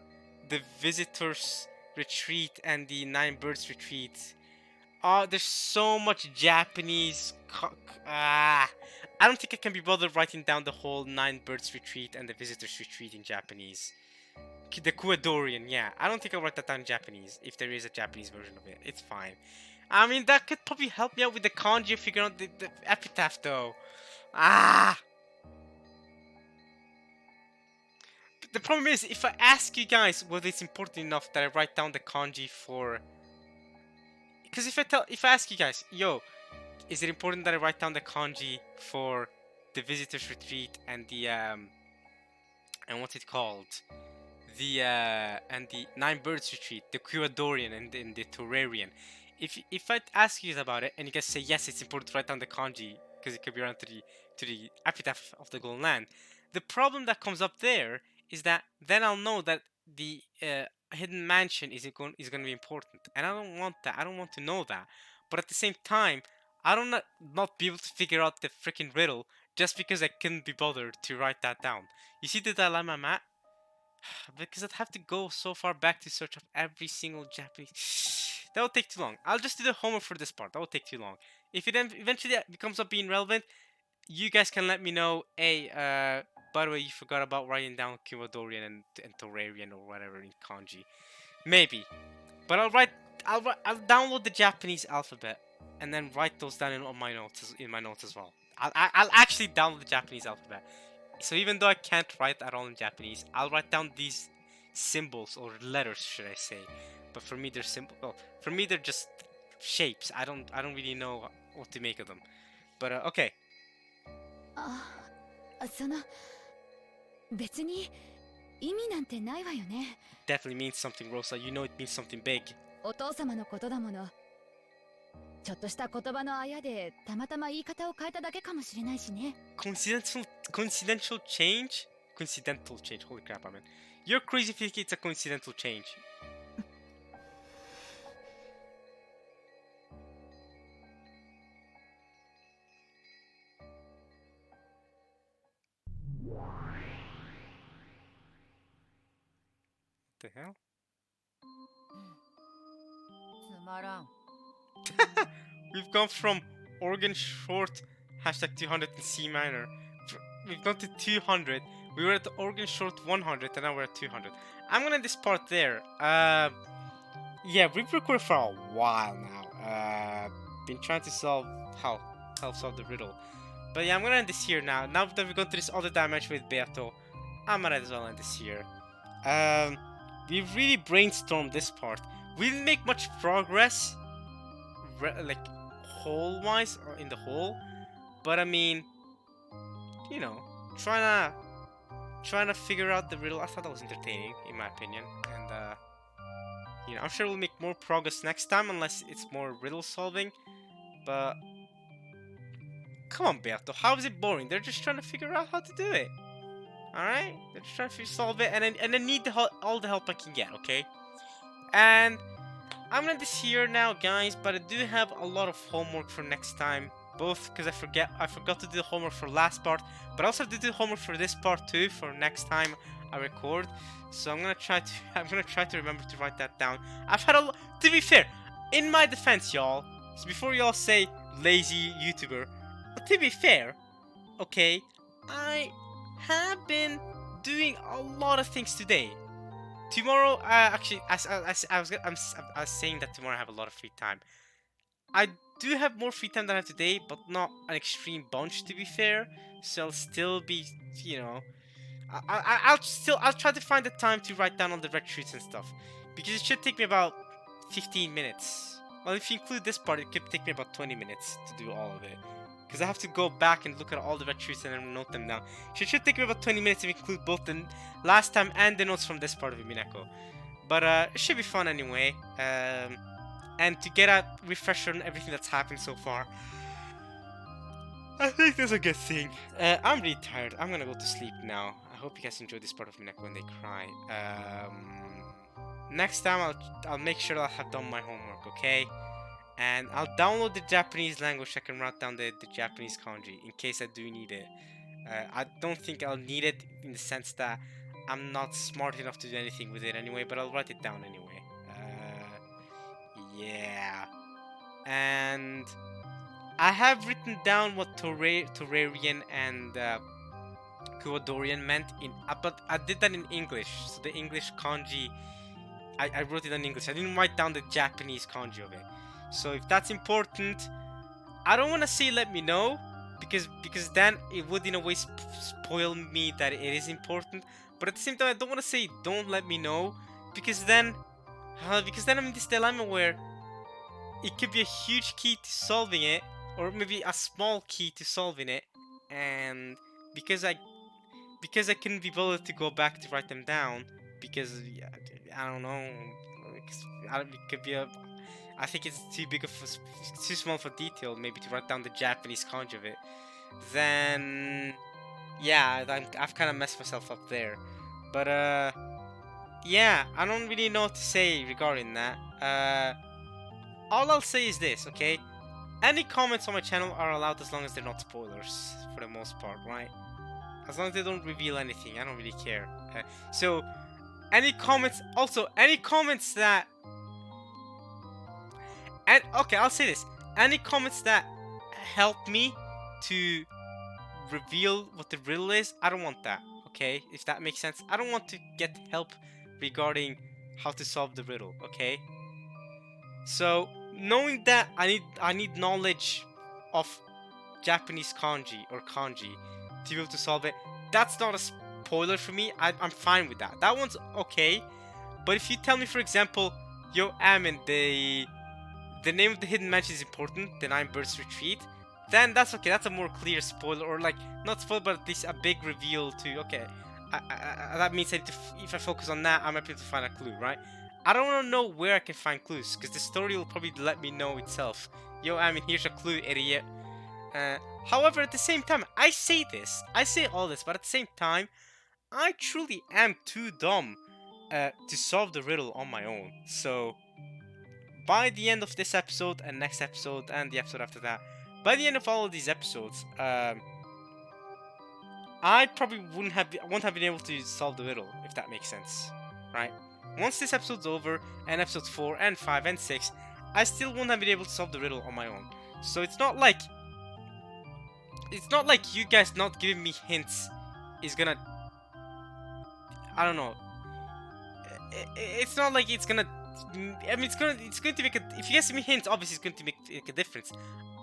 the Visitors Retreat and the Nine Birds Retreat. There's so much Japanese. I don't think I can be bothered writing down the whole Nine Birds Retreat and the Visitors Retreat in Japanese. The Kuadorian, yeah. I don't think I'll write that down in Japanese, if there is a Japanese version of it. It's fine. I mean, that could probably help me out with the kanji figuring out the epitaph, though. But the problem is, if I ask you guys whether it's important enough that I write down the kanji for... Because if I ask you guys, yo, is it important that I write down the kanji for the Visitors Retreat and the, and what's it called? And the Nine Birds Retreat, the Kuadorian and the Terrarian. If I ask you about it and you guys say yes, it's important to write down the kanji because it could be around to the epitaph of the Golden Land. The problem that comes up there is that then I'll know that the hidden mansion is going to be important, and I don't want that. I don't want to know that. But at the same time, I don't not be able to figure out the freaking riddle just because I couldn't be bothered to write that down. You see the dilemma I'm at? Because I'd have to go so far back to search up every single Japanese. That would take too long. I'll just do the homework for this part. That would take too long. If it then eventually becomes up being relevant, you guys can let me know. Hey, by the way, you forgot about writing down Kiwadorian and Torarian or whatever in kanji. Maybe, but I'll download the Japanese alphabet and then write those down in my notes as well. I'll actually download the Japanese alphabet. So even though I can't write at all in Japanese, I'll write down these symbols or letters, should I say? But for me, they're simple. Well, for me, they're just shapes. I don't really know what to make of them. But okay. その別に意味なんてないわよね。 Definitely means something, Rosa. You know it means something big. お父様のことだもの。ちょっとした言葉のあやでたまたま言い方を変えただけかもしれないしね。Coincidental change? Coincidental change. Holy crap, I mean. You're crazy if you think it's a coincidental change. What the hell? つまらん。 We've gone from organ short hashtag 200 in C minor. We've gone to 200. We were at the organ short 100 and now we're at 200. I'm gonna end this part there. Yeah, we've recorded for a while now. Been trying to help solve the riddle. But yeah, I'm gonna end this here now. Now that we've gone through this other dimension with Beato, I'm gonna as well end this here. We really brainstormed this part. We didn't make much progress, like whole-wise or in the whole, but I mean, you know, trying to figure out the riddle. I thought that was entertaining, in my opinion, and you know, I'm sure we'll make more progress next time unless it's more riddle solving. But come on, Beato, how is it boring? They're just trying to figure out how to do it. All right, they're just trying to solve it, and I need all the help I can get. Okay, and I'm gonna end this here now, guys. But I do have a lot of homework for next time. Both because I forgot to do the homework for last part, but I also have to do the homework for this part too for next time I record. So I'm gonna try to remember to write that down. I've had to be fair, in my defense, y'all. So before y'all say lazy YouTuber, but to be fair, okay, I have been doing a lot of things today. Tomorrow, actually, I was saying that tomorrow I have a lot of free time. I do have more free time than I have today, but not an extreme bunch, to be fair. So I'll still be, you know, I'll try to find the time to write down all the retreats and stuff, because it should take me about 15 minutes. Well, if you include this part, it could take me about 20 minutes to do all of it, because I have to go back and look at all the retreats and then note them down. So it should take me about 20 minutes to include both the last time and the notes from this part of Umineko. But it should be fun anyway. And to get a refresher on everything that's happened so far, I think that's a good thing. I'm really tired. I'm gonna go to sleep now. I hope you guys enjoyed this part of Umineko when they cry. Next time I'll make sure that I have done my homework, okay? and I'll download the Japanese language. I can write down the Japanese kanji in case I do need it. I don't think I'll need it in the sense that I'm not smart enough to do anything with it anyway, but I'll write it down anyway. Yeah. And I have written down what Torarian and Kuwadorian meant but I did that in English. So the English kanji, I wrote it in English. I didn't write down the Japanese kanji of it. So if that's important, I don't want to say let me know, because then it would in a way spoil me that it is important. But at the same time, I don't want to say don't let me know, because then I'm in this dilemma where it could be a huge key to solving it, or maybe a small key to solving it, and because I couldn't be bothered to go back to write them down, because I don't know, it could be I think it's too big of too small for detail maybe to write down the Japanese kanji of it. Then yeah, I've kind of messed myself up there. But yeah, I don't really know what to say regarding that. All I'll say is this, okay? Any comments on my channel are allowed as long as they're not spoilers, for the most part, right? As long as they don't reveal anything, I don't really care. So, any comments that... And, okay, I'll say this. Any comments that help me to reveal what the riddle is, I don't want that, okay? If that makes sense. I don't want to get help regarding how to solve the riddle, okay? So, knowing that I need knowledge of Japanese kanji to be able to solve it, that's not a spoiler for me. I'm fine with that. That one's okay. But if you tell me, for example, yo, Amin, the name of the hidden mansion is important, the 9 Birds Retreat, then that's okay. That's a more clear spoiler, or like, not spoiler, but at least a big reveal to, okay, that means that if I focus on that, I might be able to find a clue, right? I don't want to know where I can find clues, because the story will probably let me know itself. Yo, I mean, here's a clue, idiot. However, at the same time, I say all this, but at the same time, I truly am too dumb to solve the riddle on my own. So, by the end of this episode, and next episode, and the episode after that, by the end of all of these episodes, I probably won't have been able to solve the riddle, if that makes sense, right? Once this episode's over, and episodes 4 and 5 and 6, I still won't have been able to solve the riddle on my own. So it's not like you guys not giving me hints is gonna, I don't know. It's not like it's gonna, I mean, it's going to make if you guys give me hints, obviously it's going to make a difference.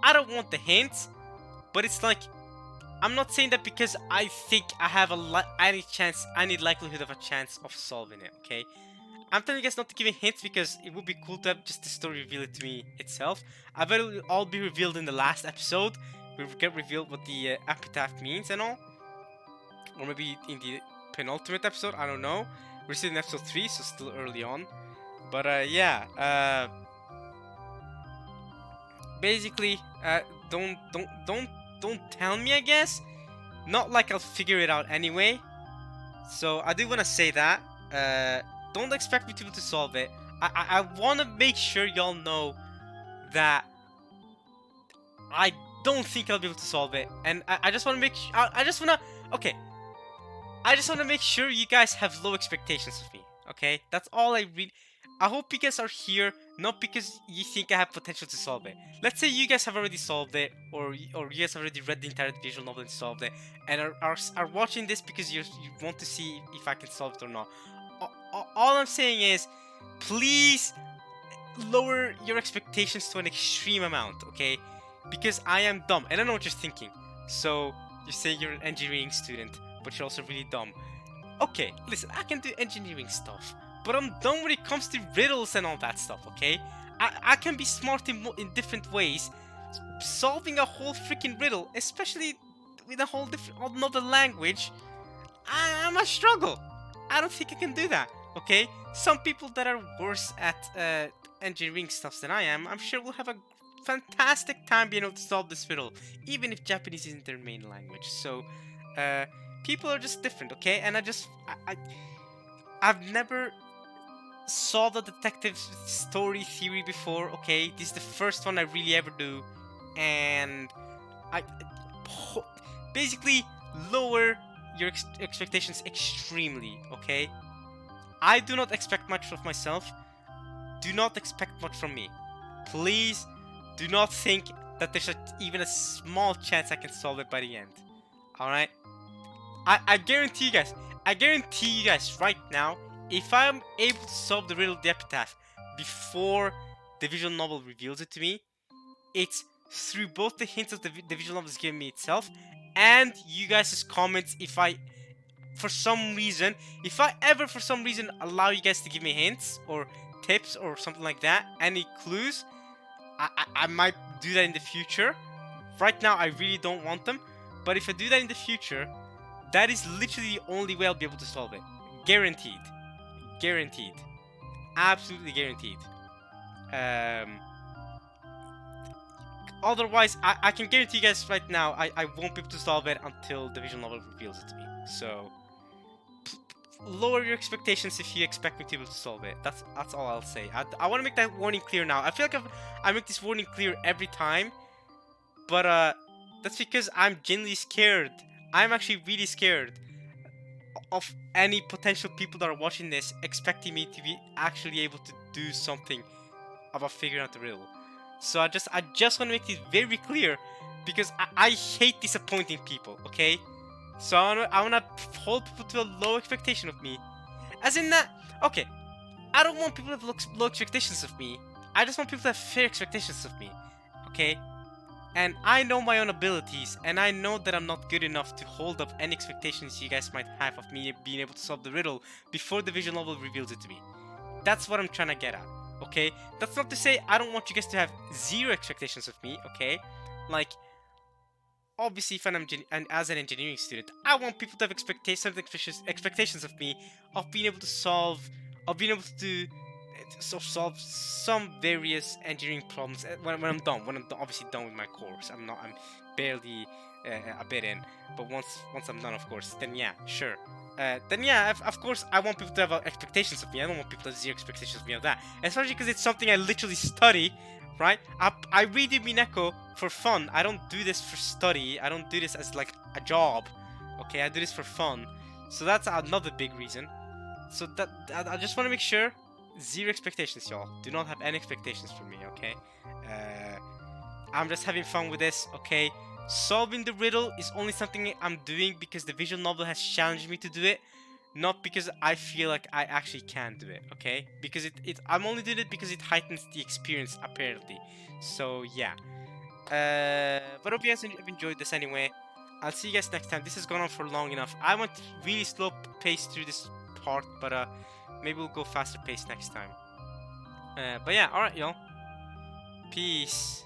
I don't want the hints, but it's like, I'm not saying that because I think I have any likelihood of a chance of solving it, okay? I'm telling you guys not to give me hints because it would be cool to have just the story reveal it to me itself. I bet it will all be revealed in the last episode. We'll get revealed what the epitaph means and all. Or maybe in the penultimate episode, I don't know. We're still in episode 3, so still early on. But yeah, basically, don't tell me, I guess. Not like I'll figure it out anyway. So I do want to say that. Don't expect me to be able to solve it. I want to make sure y'all know that I don't think I'll be able to solve it, and I just want to make I just want to make sure you guys have low expectations of me. Okay, that's all I hope you guys are here not because you think I have potential to solve it. Let's say you guys have already solved it, or you guys have already read the entire visual novel and solved it, and are watching this because you want to see if I can solve it or not. All I'm saying is, please lower your expectations to an extreme amount, okay? Because I am dumb, and I know what you're thinking. So, you say you're an engineering student, but you're also really dumb. Okay, listen, I can do engineering stuff, but I'm dumb when it comes to riddles and all that stuff, okay? I can be smart in different ways. Solving a whole freaking riddle, especially with a whole another language, I'm a struggle. I don't think I can do that, okay? Some people that are worse at engineering stuff than I am, I'm sure will have a fantastic time being able to solve this riddle, even if Japanese isn't their main language. So, people are just different, okay? And I've never solved a detective story theory before. Okay, this is the first one I really ever do, and I basically lower your expectations extremely. Okay, I do not expect much of myself. Do not expect much from me. Please do not think that there's even a small chance I can solve it by the end. Alright? I guarantee you guys, right now, if I'm able to solve the riddle of the epitaph before the visual novel reveals it to me, it's through both the hints of the visual novel is giving me itself and you guys' comments. If I for some reason, allow you guys to give me hints or tips or something like that, any clues, I might do that in the future. Right now, I really don't want them, but if I do that in the future, that is literally the only way I'll be able to solve it. Guaranteed. Guaranteed. Absolutely guaranteed. Otherwise, I can guarantee you guys right now, I won't be able to solve it until the visual novel reveals it to me. So, lower your expectations if you expect me to be able to solve it. That's all I'll say. I want to make that warning clear now. I feel like I make this warning clear every time, but that's because I'm genuinely scared. I'm actually really scared of any potential people that are watching this expecting me to be actually able to do something about figuring out the riddle. So I just want to make this very clear because I hate disappointing people. Okay. So I wanna hold people to a low expectation of me. As in that, okay, I don't want people to have low expectations of me. I just want people to have fair expectations of me. Okay? And I know my own abilities, and I know that I'm not good enough to hold up any expectations you guys might have of me being able to solve the riddle before the visual novel reveals it to me. That's what I'm trying to get at. Okay? That's not to say I don't want you guys to have zero expectations of me, okay? Like, obviously, if as an engineering student, I want people to have expectations of me, of being able to solve some various engineering problems when I'm done. When I'm obviously done with my course, I'm barely a bit in, but once I'm done, of course, then yeah, sure. Then yeah, of course, I want people to have expectations of me. I don't want people to have zero expectations of me of that, especially because it's something I literally study. Right? I read Umineko for fun. I don't do this for study. I don't do this as like a job. Okay, I do this for fun. So that's another big reason. So that I just want to make sure, zero expectations, y'all. Do not have any expectations from me, okay? I'm just having fun with this, okay? Solving the riddle is only something I'm doing because the visual novel has challenged me to do it. Not because I feel like I actually can do it, okay? Because I'm only doing it because it heightens the experience, apparently. So, yeah. But hope you guys have enjoyed this anyway. I'll see you guys next time. This has gone on for long enough. I went really slow pace through this part, but maybe we'll go faster pace next time. But yeah, alright, y'all. Peace.